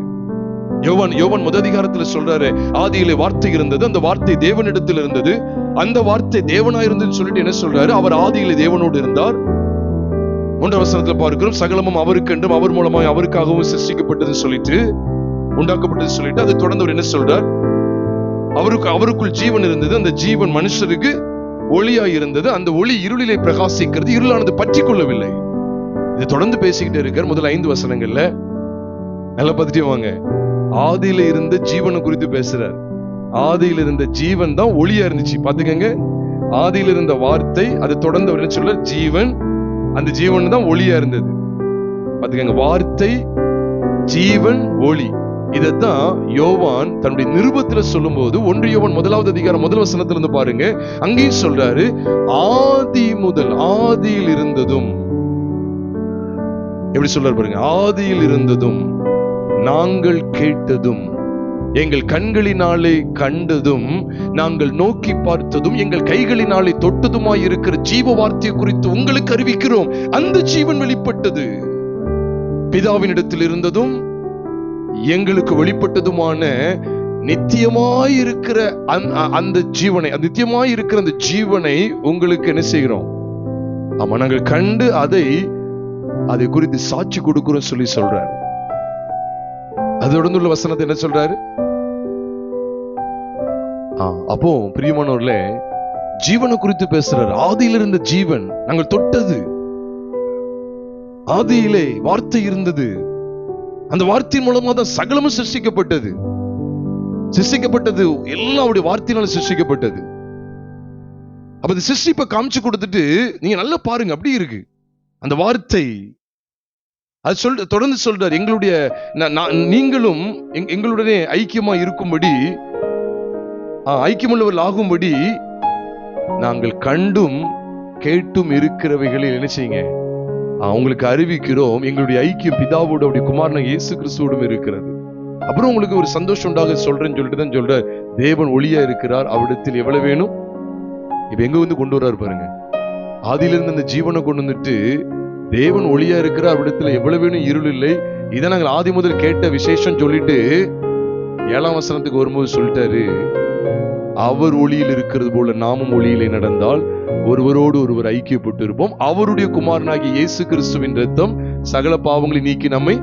யோவான் 1 அதிகாரத்துல சொல்றாரு, ஆதியிலே வார்த்தை இருந்தது, அந்த வார்த்தை தேவனிடத்தில் இருந்தது, அந்த வார்த்தை தேவனாயிருந்ததுன்னு சொல்லிட்டு என்ன சொல்றாரு? அவர் ஆதியிலே தேவனோடு இருந்தார், 1 வசனத்துல பார்க்கிறோம், சகலமும் அவருக்கென்றும் அவர் மூலமாய் அவருக்காகவும் சிருஷ்டிக்கப்பட்டது சொல்லிட்டு, உண்டாக்கப்பட்டது சொல்லிட்டு, அது தொடர்ந்து அவர் என்ன சொல்றார்? அவருக்குள் ஜீவன் இருந்தது, அந்த ஜீவன் மனுஷருக்கு ஒளியாய் இருந்தது, அந்த ஒளி இருளிலே பிரகாசிக்கிறது, இருளானது பற்றி கொள்ளவில்லை. இது தொடர்ந்து பேசிக்கிட்டே இருக்கார். முதல் 5 வசனங்கள்ல நல்லா பார்த்துட்டே வாங்க. ஆதியில இருந்த ஜீவனை குறித்து பேசுறார். ஆதியில இருந்த ஜீவன் தான் ஒளியா இருந்துச்சு. பாத்துக்கங்க, ஆதியில இருந்த வார்த்தை, அது தொடர்ந்து அவர் என்ன சொல்ற? ஜீவன், அந்த ஜீவன் தான் ஒளியா இருந்தது. பாத்துக்கங்க, வார்த்தை, ஜீவன், ஒளி. இதத்தான் யோவான் தன்னுடைய நிருபத்துல சொல்லும் போது 1 யோவான் 1வது அதிகாரம் 1 வசனத்துல இருந்து பாருங்க, அங்கேயும் சொல்றாரு, ஆதி முதல், ஆதியில் இருந்ததும், எப்படி சொல்றாரு பாருங்க, ஆதியில் இருந்ததும் நாங்கள் கேட்டதும், எங்கள் கண்களினாலே கண்டதும், நாங்கள் நோக்கி பார்த்ததும், எங்கள் கைகளினாலே தொட்டதுமாய் இருக்கிற ஜீவ வார்த்தையை குறித்து உங்களுக்கு அறிவிக்கிறோம். அந்த ஜீவன் வெளிப்பட்டது, பிதாவினிடத்தில் இருந்ததும் எங்களுக்கு வெளிப்பட்டதுமான நித்தியமாயிருக்கிற அந்த ஜீவனை, நித்தியமாயிருக்கிற அந்த ஜீவனை உங்களுக்கு என்ன செய்கிறோம்? ஆமா, நாங்கள் கண்டு அதை குறித்து சாட்சி கொடுக்கிறோம் சொல்லி சொல்றாரு. அதோட வசனத்தை என்ன சொல்றாரு? அப்போ பிரியமானவர்களே, ஜீவனை குறித்து பேசுறாரு. ஆதியில் இருந்த ஜீவன், நாங்கள் தொட்டது. ஆதியிலே வார்த்தை இருந்தது, அந்த வார்த்தையின் மூலமா தான் சகலமும் சிருஷ்டிக்கப்பட்டது. எல்லாம் அவருடைய வார்த்தையினால சிருஷ்டிக்கப்பட்டது. அப்ப அந்த சிருஷ்டிப்பை காமிச்சு கொடுத்துட்டு நீங்க நல்லா பாருங்க, அப்படி இருக்கு அந்த வார்த்தை. அது தொடர்ந்து சொல்றார், எங்களுடைய நீங்களும் எங்களுடனே ஐக்கியமா இருக்கும்படி, ஐக்கியமுள்ளவர்கள் ஆகும்படி நாங்கள் கண்டும் கேட்டும் இருக்கிறவைகளில் என்ன செய்யுங்க, உங்களுக்கு அறிவிக்கிறோம். எங்களுடைய ஐக்கியம் பிதாவோட, அவருடைய குமாரன் இயேசு கிறிஸ்துவோடும் இருக்கிறது. அப்புறம் உங்களுக்கு ஒரு சந்தோஷம் உண்டாக சொல்றேன்னு சொல்லிட்டு தான் சொல்ற, தேவன் ஒளியா இருக்கிறார், அவரிடத்தில் எவ்வளவு வேணும். இப்ப எங்க வந்து கொண்டு வர்றாரு பாருங்க, ஆதியிலிருந்து அந்த ஜீவனை கொண்டு வந்துட்டு, தேவன் ஒளியா இருக்கிறார், அவரிடத்துல எவ்வளவு வேணும், இருள் இல்லை. இதை நாங்கள் ஆதி முதல் கேட்ட விசேஷம் சொல்லிட்டு 7ஆம் வசனத்துக்கு வரும்போது சொல்லிட்டாரு, அவர் ஒளியில் இருக்கிறது போல நாமும் ஒளியிலே நடந்தால் ஒருவரோடு ஒருவர் ஐக்கியப்பட்டு இருப்போம். அவருடைய குமாரனாகிய இயேசு கிறிஸ்துவின் ரத்தம் சகல பாவங்களை நீக்கி நம்மை.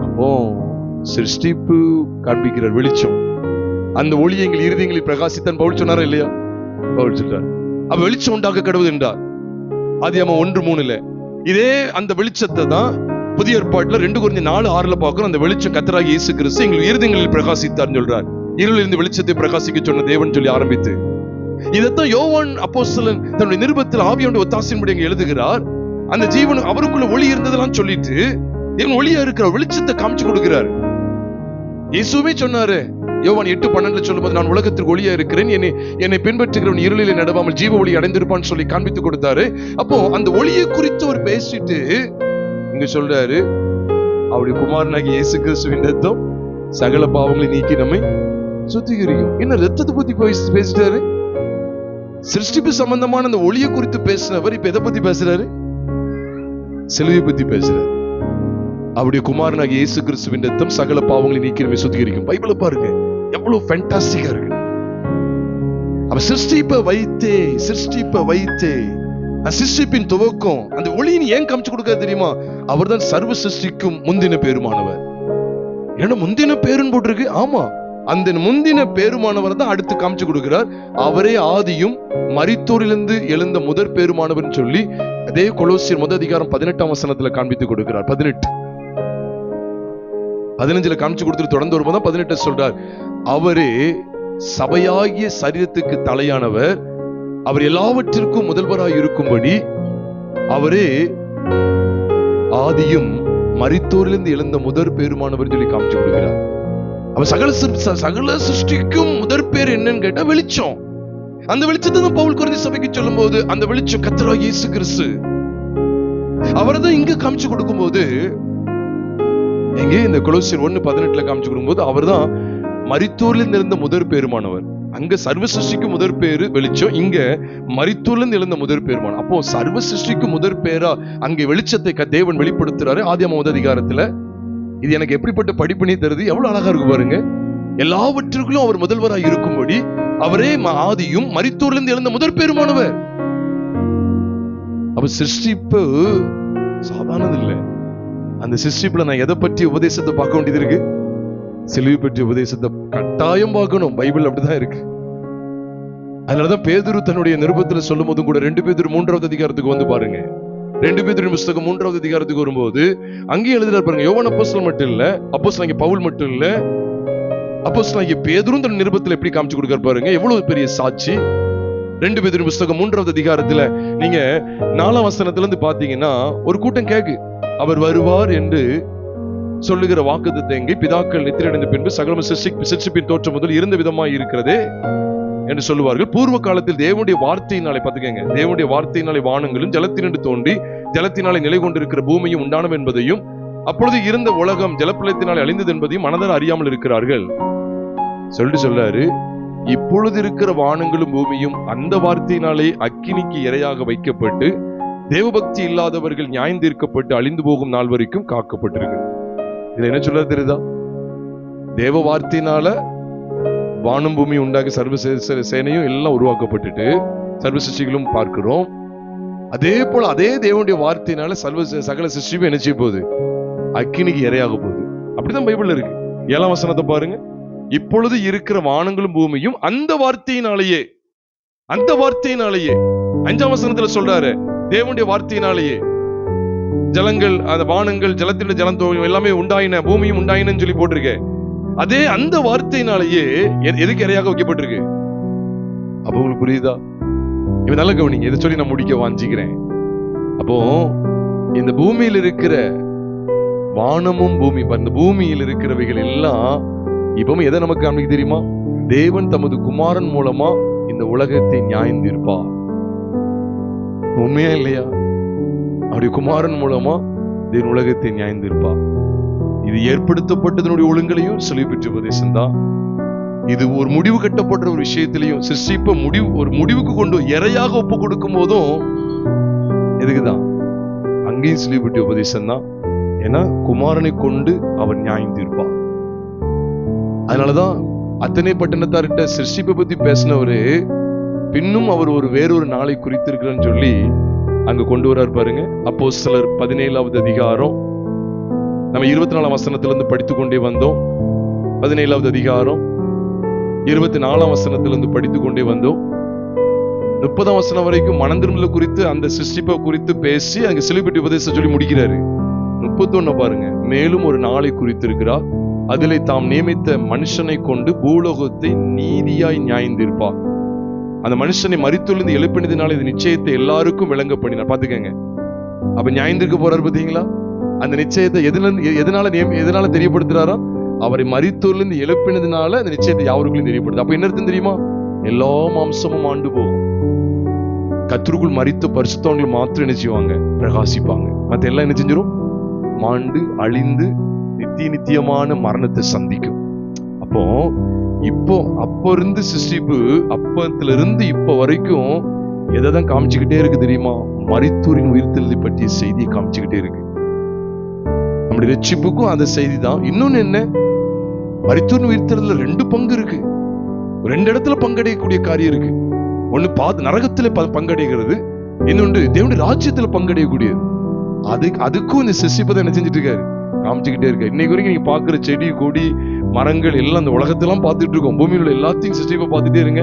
அப்போ சிருஷ்டிப்பு காண்பிக்கிறார் வெளிச்சம். அந்த ஒளி எங்கள் இருதயங்களில் பிரகாசித்தான் பவுல் சொன்னாரா இல்லையா? பவுல் சொல்றார், அப்ப வெளிச்சம் உண்டாக்க கடவுள் என்றார். ஆதியாகமம் 1:3. இதே அந்த வெளிச்சத்தை தான் புதிய ஏற்பாட்டுல 2 கொரிந்தியர் 4:6 பார்க்கிறோம். அந்த வெளிச்சம் கர்த்தராகிய இயேசு கிறிஸ்து எங்கள் இருதயங்களில் பிரகாசித்தார் சொல்றார். இருளிலிருந்து வெளிச்சத்தை பிரகாசிக்க சொன்ன தேவன் சொல்லி ஆரம்பித்து, இதைத்தான் யோவான் அப்போஸ்தலன் தன்னுடைய நிருபத்தில் ஆவியானவருடைய ஒத்தாசையின்படி அங்கே எழுதுகிறார். அந்த ஜீவன் அவருக்குள்ள ஒளி இருந்ததெல்லாம் சொல்லிட்டு தேவன் ஒளியா இருக்கிற வெளிச்சத்தை காமிச்சு கொடுக்கிறார். இயேசுவே சொன்னாரு, யோவான் 8:12 சொல்லும்போது, நான் உலகத்திற்கு ஒளியா இருக்கிறேன், என்னை பின்பற்றுகிறவன் இருளிலே நடவாமல் ஜீவ ஒளி அடைந்திருப்பான்னு சொல்லி காண்பித்து கொடுத்தாரு. அப்போ அந்த ஒளியை குறித்து ஒரு பேசிட்டு இங்க சொல்றாரு, அவருடைய குமாரனாகிய இயேசு கிறிஸ்துவின் ரத்தம் சகல பாவங்களை நீக்கி நம்மை சுத்திகரிக்கும். என்ன ரத்தத்தை பத்தி பேசிட்டாரு? சிருஷ்டிப்பு சம்பந்தமான அந்த ஒளியை குறித்து பேசினவர் இப்ப எதை பத்தி பேசுறாரு? சிலுவையை பத்தி பேசுறாரு. அவருடைய குமாரனாகிய இயேசு கிறிஸ்துவின் ரத்தம் சகல பாவங்களை நீக்கி நம்மை சுத்திகரிக்கும். பைபிளை பாருங்க, எவ்வளவு ஃபேண்டாஸ்டிக்கா இருக்கு. அப்ப சிருஷ்டிப்பை வைத்தே சிருஷ்டிப்பின் துவக்கம் அந்த ஒளியின் ஏன் காமிச்சு கொடுக்க தெரியுமா? அவர் தான் சர்வ சிருஷ்டிக்கும் முந்தின பேருமானவர். ஏன்னா முந்தின பேருன்னு போட்டிருக்கு. ஆமா, அந்த முந்தின பேருமானவர் தான் அடுத்து காமிச்சு கொடுக்கிறார். அவரே ஆதியும் மரித்தோரிலிருந்து எழுந்த முதற் பேருமானவர் சொல்லி அதே கொலோசியர் 1 அதிகாரம் 18ஆம் வசனத்துல காண்பித்து கொடுக்கிறார். 15 காமிச்சு கொடுத்துட்டு தொடர்ந்து வரும்போது 18 சொல்றார், அவரே சபையாகிய சரீரத்துக்கு தலையானவர், அவர் எல்லாவற்றிற்கும் முதல்வராய் இருக்கும்படி அவரே ஆதியும் மரித்தோரிலிருந்து எழுந்த முதற் பேருமானவர் சொல்லி காமிச்சு கொடுக்கிறார். அவ சகல சிருஷ்டிக்கும் முதற் பேர் என்னன்னு கேட்டா வெளிச்சம். அந்த வெளிச்சத்தை தான் பவுல் கொரிந்தியர் சபைக்கு சொல்லும் போது, அந்த வெளிச்சம் கர்த்தராகிய இயேசு கிறிஸ்து. அவர்தான் இங்க காமிச்சு கொடுக்கும் போது, எங்கே இந்த கொலோசியர் 1:18 காமிச்சு கொடுக்கும் போது, அவர் தான் மரித்தோரிலிருந்து எழுந்த முதற் பேருமானவர். அங்க சர்வ சிருஷ்டிக்கு முதற் பேரு வெளிச்சம், இங்க மரித்தோரிலிருந்து எழுந்த முதற் பேருமான. அப்போ சர்வ சிருஷ்டிக்கு முதற் பேரா அங்கே வெளிச்சத்தை தேவன் வெளிப்படுத்துறாரு ஆதியாகமம் 1 அதிகாரத்துல. இது எனக்கு எப்படிப்பட்ட படிப்பினை தருது, எவ்வளவு அழகா இருக்கு பாருங்க. எல்லாவற்றுக்கும் அவர் முதல்வராய் இருக்கும்படி அவரே ஆதியும் மரித்தோரிலிருந்து எழுந்த முதற் பேருமானவர். அப்ப சிருஷ்டிப்பு சாதாரணது இல்லை. அந்த சிருஷ்டிப்புல நான் எதை பற்றி உபதேசத்தை பார்க்க வேண்டியது இருக்கு? சிலுவை பற்றி உபதேசத்தை கட்டாயம் பார்க்கணும். பைபிள் அப்படிதான் இருக்கு. அதனாலதான் பேதுரு தன்னுடைய நிருபத்துல சொல்லும் போதும் கூட 2 பேதுரு 3வது அதிகாரத்துக்கு வந்து பாருங்க. 2 பேதுரு புத்தகம் 3வது அதிகாரத்துக்கு வரும்போது அங்கேயும் எழுதுறாரு பாருங்க. யோவான் அப்போஸ்தலன் மட்டும் இல்ல, அப்போஸ்தலனாகிய பவுல் மட்டும் இல்ல, அப்போஸ்தலனாகிய பேதுரும் தன் நிருபத்துல எப்படி காமிச்சு கொடுக்காரு பாருங்க. எவ்வளவு பெரிய சாட்சி. 2 பேதுரு புத்தகம் 3வது அதிகாரத்துல நீங்க 4ஆம் வசனத்துல இருந்து பாத்தீங்கன்னா ஒரு கூட்டம் கேக்கு, அவர் வருவார் என்று சொல்லுகிற வாக்குத்தத்தம் எங்கே? பிதாக்கள் நித்திரையடைந்த பின்பு சகலமும் சிருஷ்டிப்பின் தோற்றம் முதல் இருந்த விதமாய் இருக்கிறதே என்று சொல்லுவார்கள். பூர்வ காலத்தில் தேவனுடைய வார்த்தையினாலே, பாத்துக்கங்க, தேவனுடைய வார்த்தையினாலே வானங்களும் ஜலத்தினின்று தோன்றி ஜலத்தினாலே நிலை கொண்டிருக்கிற பூமியும் உண்டானம் என்பதையும், அப்பொழுது இருந்த உலகம் ஜலப்பிரளயத்தினாலே அழிந்தது என்பதையும் மனதார அறியாமல் இருக்கிறார்கள் சொல்றாரு. இப்பொழுது இருக்கிற வானங்களும் பூமியும் அந்த வார்த்தையினாலே அக்கினிக்கு இரையாக வைக்கப்பட்டு தேவபக்தி இல்லாதவர்கள் நியாயம் தீர்க்கப்பட்டு அழிந்து போகும் நாள் வரைக்கும் காக்கப்பட்டிருக்கு. இது என்ன சொல்ல தெரியுதா? தேவ வார்த்தையினால வானம் பூமி உண்டாக சர்வ சேனையும் எல்லாம் உருவாக்கப்பட்டுட்டு சர்வ சிருஷ்டிகளும் பார்க்கிறோம். அதே போல அதே தேவனுடைய வார்த்தையினால சகல சிருஷ்டியும் என்ன செய்ய போகுது? அக்கினிக்கு இரையாக போகுது. அப்படிதான் பைபிள்ல இருக்கு. 7ஆம் வசனத்தை பாருங்க. இப்பொழுது இருக்கிற வானங்களும் பூமியும் அந்த வார்த்தையினாலேயே, அந்த வார்த்தையினாலேயே. 5ஆம் வசனத்துல சொல்றாரு, தேவனுடைய வார்த்தையினாலேயே ஜலங்கள், அந்த வானங்கள் ஜலத்தின் ஜலம் எல்லாமே உண்டாயின, பூமியும் உண்டாயினன்னு சொல்லி போட்டிருக்க. அதே அந்த வார்த்தையினாலேயே எதுக்கு இரையாக வைக்கப்பட்டிருக்கு? அப்போ உங்களுக்கு புரியுதா? இப்ப நல்ல கவனிங்க, இதை சொல்லி நான் முடிக்க வாஞ்சிக்கிறேன். அப்போ இந்த பூமியில் இருக்கிற வானமும் பூமி, இந்த பூமியில் இருக்கிறவைகள் எல்லாம் இப்பவும் எதை நமக்கு காமிக்க தெரியுமா? தேவன் தமது குமாரன் மூலமா இந்த உலகத்தை நியாயம் தீர்ப்பார். உண்மையா இல்லையா? அவருடைய குமாரன் மூலமா தேவன் உலகத்தை நியாயம் தீர்ப்பார். இது ஏற்படுத்தப்பட்டதனுடைய ஒழுங்கலையும் சிலுவை பெற்ற உபதேசம் தான். இது ஒரு முடிவு கட்டப்படுற ஒரு விஷயத்திலையும் சிருஷ்டிப்ப ஒரு முடிவுக்கு கொண்டு இரையாக ஒப்பு கொடுக்கும் போதும் எதுக்குதான்? அங்கேயும் சிலுவை பெற்ற உபதேசம் தான். ஏன்னா குமாரனை கொண்டு அவர் நியாயம் தீர்ப்பார். அதனாலதான் அத்தனை பட்டணத்தார்கிட்ட சிருஷ்டிப்பை பத்தி பேசினவரு பின்னும் அவர் வேறொரு நாளை குறித்திருக்கிறன்னு சொல்லி அங்க கொண்டு வரார் பாருங்க. அப்போஸ்தலர் 17வது அதிகாரம் நம்ம 24ஆம் வசனத்திலிருந்து படித்துக் கொண்டே வந்தோம். 17வது அதிகாரம் 24ஆம் வசனத்திலிருந்து படித்துக் கொண்டே வந்தோம். 30ஆம் வசனம் வரைக்கும் மனந்திரும்பல் குறித்து, அந்த சிருஷ்டிப்பை குறித்து பேசி அங்க சிலுவை பெற்ற உபதேசம் சொல்லி முடிக்கிறாரு. 31 பாருங்க. மேலும் ஒரு நாளை குறித்திருக்கிறார், அதிலே தாம் நியமித்த மனுஷனை கொண்டு பூலோகத்தை நீதியாய் நியாயந்தீர்ப்பார். அந்த மனுஷனை மரித்தொழுந்து எழுப்பினதினால இந்த நிச்சயத்தை எல்லாருக்கும் விளங்க பண்ணினார். பாத்துக்கங்க, அப்ப நியாயந்திருக்க போறாரு பாத்தீங்களா? அந்த நிச்சயத்தை எதனால தெரியப்படுத்துறாரா? அவரை மரித்தொழுந்து எழுப்பினதினால அந்த நிச்சயத்தை யாருக்கும் தெரியப்படுது. அப்ப என்ன அர்த்தம் தெரியுமா? எல்லா மாம்சமும் ஆண்டு போகும். கர்த்தருக்குள் மரித்த பரிசுத்தவான்கள் மாத்திரம் என்ன செய்வாங்க? பிரகாசிப்பாங்க. மத்த எல்லாம் என்ன செஞ்சிடும்? மாண்டு அழிந்து நித்தியமான மரணத்தை சந்திக்கும். அப்போ இருந்து சிருஷ்டிப்பு, அப்பத்துல இருந்து இப்ப வரைக்கும் எதைதான் காமிச்சுக்கிட்டே இருக்கு தெரியுமா? மரித்தோரின் உயிர்த்தெழுதலை பற்றிய செய்தியை காமிச்சுக்கிட்டே இருக்கு. நம்முடைய ரட்சிப்புக்கும் அந்த செய்தி தான். இன்னொன்னு என்ன? மரித்தோரின் உயிர்த்தெழுதல 2 பங்கு இருக்கு. 2 இடத்துல பங்கடையக்கூடிய காரியம் இருக்கு. ஒண்ணு நரகத்துல பங்கடைகிறது, இன்னொன்று தேவனுடைய ராஜ்யத்துல பங்கடையக்கூடியது. அதுக்கும் இந்த சிருஷ்டிப்பை என்ன செஞ்சுட்டு இருக்காரு? காமிச்சுக்கிட்டே இருக்க. இன்னைக்கு வரைக்கும் நீங்க பாக்குற செடி கொடி மரங்கள் எல்லாம் அந்த உலகத்தெல்லாம் பார்த்துட்டு இருக்கோம். பூமியில் உள்ள எல்லாத்தையும் சிருஷ்டிப்பை பார்த்துட்டே இருங்க.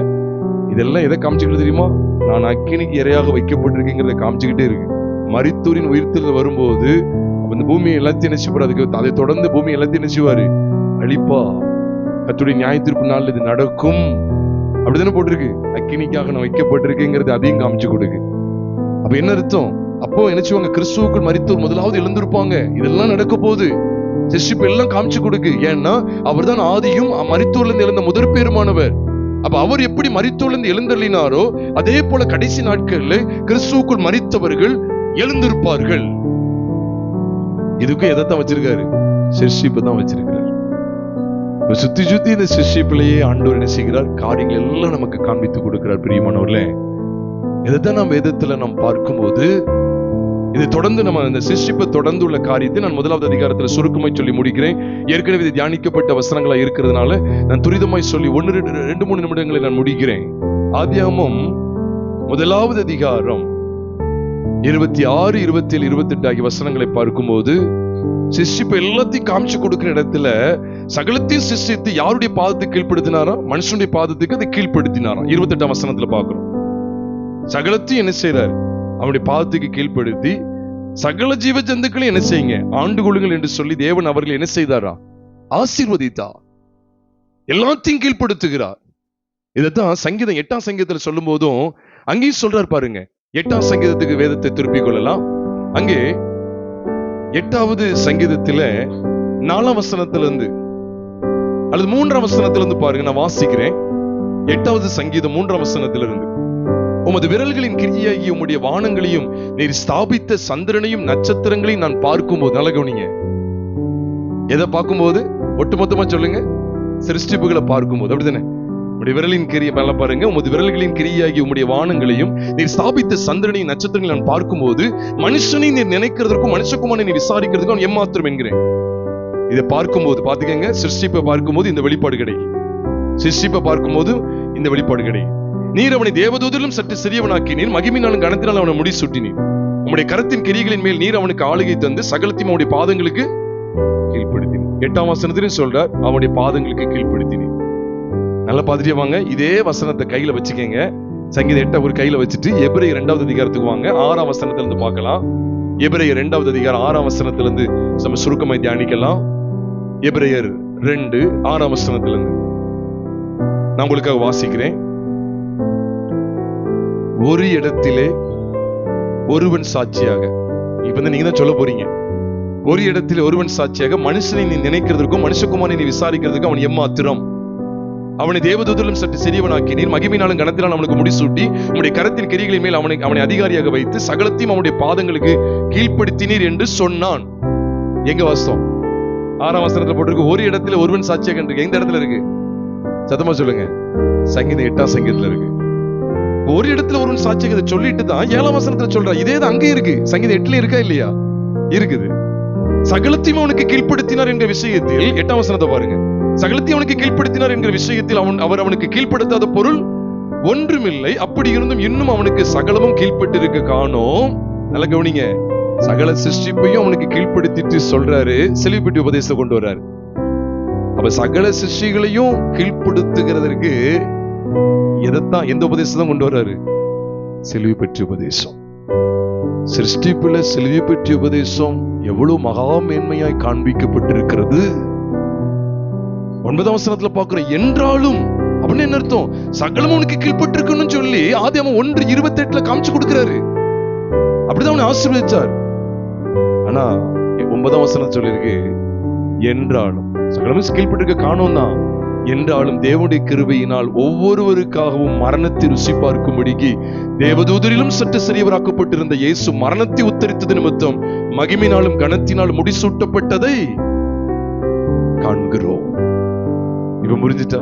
இதெல்லாம் எதை காமிச்சுக்கிட்டு தெரியுமா? நான் அக்கினிக்கு இரையாக வைக்கப்பட்டிருக்கேங்கிறத காமிச்சுக்கிட்டே இருக்கு. மரித்தோரின் உயிர்த்தெழுதல் வரும்போது அந்த பூமியை எல்லாத்தையும் நினைச்சுப்பாரு. அதை தொடர்ந்து பூமி எல்லாத்தையும் நினைச்சுவாரு, அழிப்பா. கர்த்தருடைய நியாயத்தீர்ப்பு நாள் இது நடக்கும். அப்படிதானே போட்டிருக்கு. அக்கினிக்காக நான் வைக்கப்பட்டிருக்கேங்கிறது அதையும் காமிச்சு கொடுக்கு. அப்ப என்ன அர்த்தம்? அப்போ என்ன செய்வாங்க? கிறிஸ்துவுக்குள் மரித்தோர் முதலாவது எழுந்திருப்பாங்க. இதெல்லாம் நடக்க போகுது. சிருஷ்டிப்பு எல்லாம் காமிச்சு கொடுக்கு. ஏன்னா அவர் தான் ஆதியும் மரித்தோர்ல இருந்து எழுந்த முதற் பேருமானவர். அப்ப அவர் எப்படி மரித்தோர்ல இருந்து எழுந்தள்ளினாரோ அதே போல கடைசி நாட்கள்ல கிறிஸ்துவுக்குள் மரித்தவர்கள் எழுந்திருப்பார்கள். இதுக்கும் எதைத்தான் வச்சிருக்காரு? சிருஷ்டிப்பு தான் வச்சிருக்கிறார். சுத்தி சுத்தி இந்த சிருஷ்டிப்பிலேயே ஆண்டவர் என்ன செய்கிறார்? காரியங்கள் எல்லாம் நமக்கு காண்பித்து கொடுக்கிறார். பிரியமானவர்களே, இதைத்தான் நாம் வேதத்துல நாம் பார்க்கும்போது இதை தொடர்ந்து நம்ம இந்த சிருஷ்டிப்பை தொடர்ந்து உள்ள காரியத்தை நான் 1வது அதிகாரத்துல சுருக்கமாய் சொல்லி முடிக்கிறேன். ஏற்கனவே இது தியானிக்கப்பட்ட வசனங்களா இருக்கிறதுனால நான் துரிதமாய் சொல்லி 1-2-3 நிமிடங்களை நான் முடிக்கிறேன். ஆதியாகமம் 1வது அதிகாரம் 26, 27, 28 ஆகிய வசனங்களை பார்க்கும்போது சிஷ்டிப்பு எல்லாத்தையும் காமிச்சு கொடுக்கிற இடத்துல சகலத்தையும் சிஷ்டித்து யாருடைய பாதத்துக்கு கீழ்ப்படுத்தினாரா? மனுஷனுடைய பாதத்துக்கு அதை கீழ்ப்படுத்தினாரா? 28ஆம் வசனத்துல பார்க்கிறோம். சகலத்தையும் என்ன செய்யறாரு? அவனுடைய பாதத்துக்கு கீழ்ப்படுத்தி சகல ஜீவ ஜந்துக்களையும் என்ன செய்யுங்க, ஆண்டு கொள்ளுங்கள் என்று சொல்லி தேவன் அவர்கள் என்ன செய்தாரா? ஆசீர்வதித்தார். எல்லாத்தையும் கீழ்ப்படுத்துகிறார். இதைத்தான் சங்கீதம் 8ஆம் சங்கீதத்துல சொல்லும் போதும் அங்கேயும் சொல்றார் பாருங்க. 8ஆம் சங்கீதத்துக்கு வேதத்தை திருப்பிக் கொள்ளலாம். அங்கே 8வது சங்கீதத்துல 4ஆம் வசனத்திலிருந்து அல்லது 3ஆம் வசனத்திலிருந்து பாருங்க, நான் வாசிக்கிறேன். 8வது சங்கீதம் 3ஆம் வசனத்திலிருந்து. உமது விரல்களின் கிரியாகிய உம்முடைய வானங்களையும் நீர் ஸ்தாபித்த சந்திரனையும் நட்சத்திரங்களையும் நான் பார்க்கும்போது, நல்ல கவனிங்க, எதை பார்க்கும்போது? ஒட்டுமொத்தமா சொல்லுங்க, சிருஷ்டிப்புகளை பார்க்கும்போது. அப்படித்தானே? உம்முடைய விரலின் கிரியை மேல பாருங்க. உமது விரல்களின் கிரியாகிய உம்முடைய வானங்களையும் நீர் ஸ்தாபித்த சந்திரனையும் நட்சத்திரங்களையும் நான் பார்க்கும்போது மனுஷனை நீர் நினைக்கிறதுக்கும் மனுஷகுமாரனை நீ விசாரிக்கிறதுக்கும் ஏமாத்திரம் என்கிறேன். இதை பார்க்கும்போது பாத்துக்கங்க, சிருஷ்டிப்பை பார்க்கும்போது இந்த வெளிப்பாடு கிடைக்கும். சிருஷ்டிப்பை பார்க்கும்போது இந்த வெளிப்பாடு கிடைக்கும். நீர் அவனை தேவதூதரிலும் சற்று சிறியவனாக்கினீர், மகிமையினாலும் கனத்தினாலும் அவனை முடி சூட்டினீர். உம்முடைய கரத்தின் கிரியைகளின் மேல் நீர் அவனுக்கு ஆளுகை தந்து சகலத்தையும் அவனுடைய பாதங்களுக்கு கீழ்ப்படுத்தினீர். 8ஆம் வசனத்திலும் சொல்றார், அவனுடைய பாதங்களுக்கு கீழ்ப்படுத்தினீர். நல்ல பாதிரியா வாங்க, இதே வசனத்தை கையில வச்சுக்கங்க. சங்கீதம் 8 ஒரு கையில வச்சுட்டு எபிரேயர் 2வது அதிகாரத்துக்கு வாங்க. 6ஆம் வசனத்துல இருந்து பார்க்கலாம். எபிரேயர் 2வது அதிகாரம் 6ஆம் வசனத்துல இருந்து நம்ம சுருக்கமாய் தியானிக்கலாம். எபிரேயர் 2 6ஆம் வசனத்துல இருந்து நான் உங்களுக்காக வாசிக்கிறேன். ஒரு இடத்திலே ஒருவன் சாட்சியாக, இப்ப நீங்க தான் சொல்ல போறீங்க, ஒரு இடத்திலே ஒருவன் சாட்சியாக மனுஷனை நீ நினைக்கிறதுக்கும் மனுஷகுமாரனை நீ விசாரிக்கிறதுக்கும் அவன் எம்மாத்திரம். அவனை தேவதூதரிலும் சற்று சிறியவனாக்கினீர், மகிமையினாலும் கனத்தினாலும் அவனுக்கு முடிசூட்டி உம்முடைய கரத்தின் கிரிகளின் மேல் அவனை அதிகாரியாக வைத்து சகலத்தையும் அவனுடைய பாதங்களுக்கு கீழ்ப்படுத்தினீர் என்று சொன்னான். எங்க வாசம்? 6ஆம் வசனத்துல போட்டிருக்கு, ஒரு இடத்துல ஒருவன் சாட்சியாக இருக்கு. எந்த இடத்துல இருக்கு? சத்தமா சொல்லுங்க. சங்கீதம் 8ஆம் சங்கீதத்துல இருக்கு. ஒரு இடத்துல ஒருவன் சாட்சியாக சொல்லிட்டு தான் 7ஆம் வசனத்துல சொல்றா. இதே தான் அங்கே இருக்கு. சங்கீதம் 8ல இருக்கா இல்லையா? இருக்குது. சகலத்தையும் அவனுக்கு கீழ்ப்படுத்தினார் என்ற விஷயத்தில் 8ஆம் வசனத்தை பாருங்க. சகலத்தையும் அவனுக்கு கீழ்ப்படுத்தினார் என்கிற விஷயத்தில் அவர் அவனுக்கு கீழ்ப்படுத்தாத பொருள் ஒன்றுமில்லை. அப்படி இருந்தும் இன்னும் அவனுக்கு சகலமும் கீழ்பட்டு இருக்க காணோம். நல்ல கவனிங்க, சகல சிருஷ்டிப்பையும் அவனுக்கு கீழ்ப்படுத்திட்டு சொல்றாரு, செல்வி பெற்ற உபதேசம் கொண்டு வர்றாரு. அப்ப சகல சிருஷ்டிகளையும் கீழ்ப்படுத்துகிறதற்கு எதைத்தான், எந்த உபதேசம் கொண்டு வர்றாரு? செல்வி பெற்ற உபதேசம். சிருஷ்டிப்புல செல்வி பெற்ற உபதேசம் எவ்வளவு மகா மேன்மையாய் காண்பிக்கப்பட்டிருக்கிறது. 9ஆம் வசனத்துல பாக்குறோம், என்றாலும் அப்படின்னு என்ன அர்த்தம்? சகலம் அவனுக்கு கீழ்பட்டு இருக்குன்னு சொல்லி ஆதியாகமம் 1:28 காமிச்சு கொடுக்கிறாரு. அப்படிதான் அவனை ஆசீர்வதிச்சார். ஆனா 9ஆம் வசனம் சொல்லிருக்கு, என்றாலும் சகலமும் கீழ்பட்டு இருக்க காணோம் தான். என்றாலும் தேவனுடைய கிருபையினால் ஒவ்வொருவருக்காகவும் மரணத்தை ருசி பார்க்கும்படிக்கு தேவதூதரிலும் சற்று சிறியவராக்கப்பட்டிருந்த இயேசு மரணத்தை உத்தரித்தது நிமித்தம் மகிமையினாலும் கனத்தினாலும் முடிசூட்டப்பட்டதை காண்கிறோம். இப்ப புரிஞ்சுட்டா?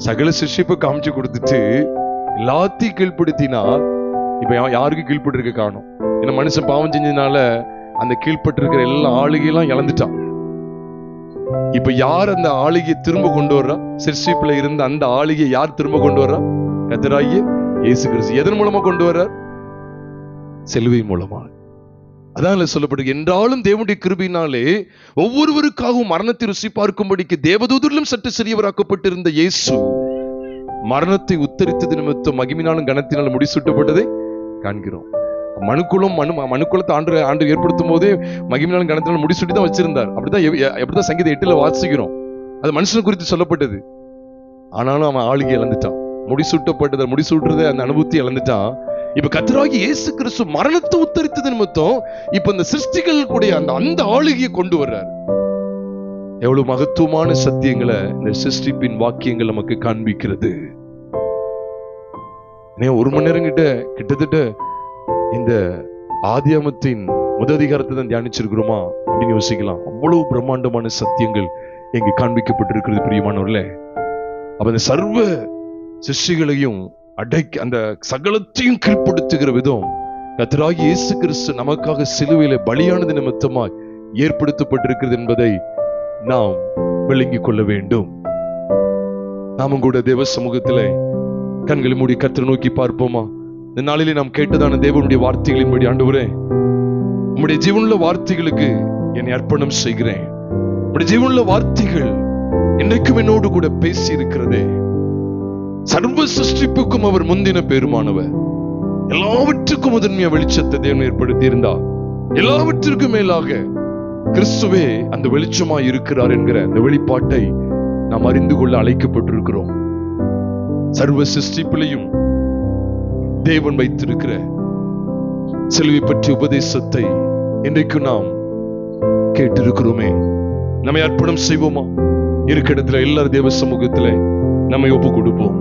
சகல சிஷ்டிப்பை காமிச்சு கொடுத்துட்டு எல்லாத்தையும் கீழ்ப்படுத்தினா இப்ப யாருக்கு கீழ்பட்டு இருக்க காணும்? ஏன்னா மனுஷன் பாவம் செஞ்சதுனால அந்த கீழ்பட்டு இருக்கிற எல்லா ஆளுகையெல்லாம் இழந்துட்டான். இப்ப யார் அந்த ஆளுகையை திரும்ப கொண்டு வர்றா? சிற்சிப்புல இருந்த அந்த ஆளுகையை யார் திரும்ப கொண்டு வர்றா? கர்த்தராகிய இயேசு கிறிஸ்து. எதன் மூலமா கொண்டு வர்றார்? சிலுவை மூலமா. அதான் சொல்லப்படுது, என்றாலும் தேவனுடைய கிருபையினாலே ஒவ்வொருவருக்காகவும் மரணத்தை ருசி பார்க்கும்படிக்கு தேவதூதரிலும் சற்று சிறியவராக்கப்பட்டிருந்த இயேசு மரணத்தை உத்தரித்தது நிமித்தம் மகிமையினாலும் கனத்தினாலும் முடிசூட்டப்பட்டதை காண்கிறோம். மனுக்குலத்தை ஆண்டு ஏற்படுத்தும் போதே மகிமையினாலும் கனத்தினாலும் முடிசூட்டி தான் வச்சிருந்தார். அப்படிதான் சங்கீதம் 8ல வாசிக்கிறோம். அது மனுஷனை குறித்து சொல்லப்பட்டது. ஆனாலும் அவன் ஆளுகை இழந்துட்டான். முடிசூட்டுறதை அந்த அனுபவத்தை இழந்துட்டான். இப்ப கர்த்தராகிய இயேசு கிறிஸ்து மரணத்தை உத்தரித்தது நிமித்தம் இப்ப இந்த சிருஷ்டிகள் கூடிய அந்த ஆளுகையை கொண்டு வர்றார். எவ்வளவு மகத்துவமான சத்தியங்களை இந்த சிருஷ்டிப்பின் வாக்கியங்கள் நமக்கு காண்பிக்கிறது. ஒரு மணி நேரம் கிட்டத்தட்ட இந்த ஆதியாகமத்தின் முதல் அதிகாரத்தை தான் தியானிச்சிருக்கிறோமா அப்படின்னு யோசிக்கலாம். அவ்வளவு பிரம்மாண்டமான சத்தியங்கள் இங்கு காண்பிக்கப்பட்டிருக்கிறது பிரியமானவர்களே. அப்ப இந்த சர்வ சிருஷ்டிகளையும் அந்த சகலத்தையும் கீழ்ப்படுத்துகிற விதம் கர்த்தராகிய இயேசு கிறிஸ்து நமக்காக சிலுவையிலே பலியானது நிமித்தமாய் ஏற்படுத்தப்பட்டிருக்கிறது என்பதை நாம் விளங்கிக் கொள்ள வேண்டும். நாமும் கூட தேவ சமூகத்திலே கண்களை மூடி கர்த்தரை நோக்கி பார்ப்போமா? இந்த நாளிலே நாம் கேட்டதான தேவனுடைய வார்த்தைகளின்படி ஆண்டவரே, உம்முடைய ஜீவனுள்ள வார்த்தைகளுக்கு என்னை அர்ப்பணம் செய்கிறேன். உம்முடைய ஜீவனுள்ள வார்த்தைகள் என்னைக்கும் என்னோடு கூட பேசி இருக்கிறதே. சர்வ சிருஷ்டிப்புக்கும் அவர் முந்தின பெருமானவர். எல்லாவற்றுக்கும் முதன்மையா வெளிச்சத்தை தேவன் ஏற்படுத்தி இருந்தா, எல்லாவற்றிற்கும் மேலாக கிறிஸ்துவே அந்த வெளிச்சமாய் இருக்கிறார் என்கிற அந்த வெளிப்பாட்டை நாம் அறிந்து கொள்ள அழைக்கப்பட்டிருக்கிறோம். சர்வ சிருஷ்டிப்பிலையும் தேவன் வைத்திருக்கிற சிலுவை பற்றிய உபதேசத்தை இன்றைக்கு நாம் கேட்டிருக்கிறோமே. நம்மை அர்ப்பணம் செய்வோமா? இருக்கிற இடத்துல எல்லாரும் தேவ சமூகத்துல நம்மை ஒப்பு கொடுப்போம்.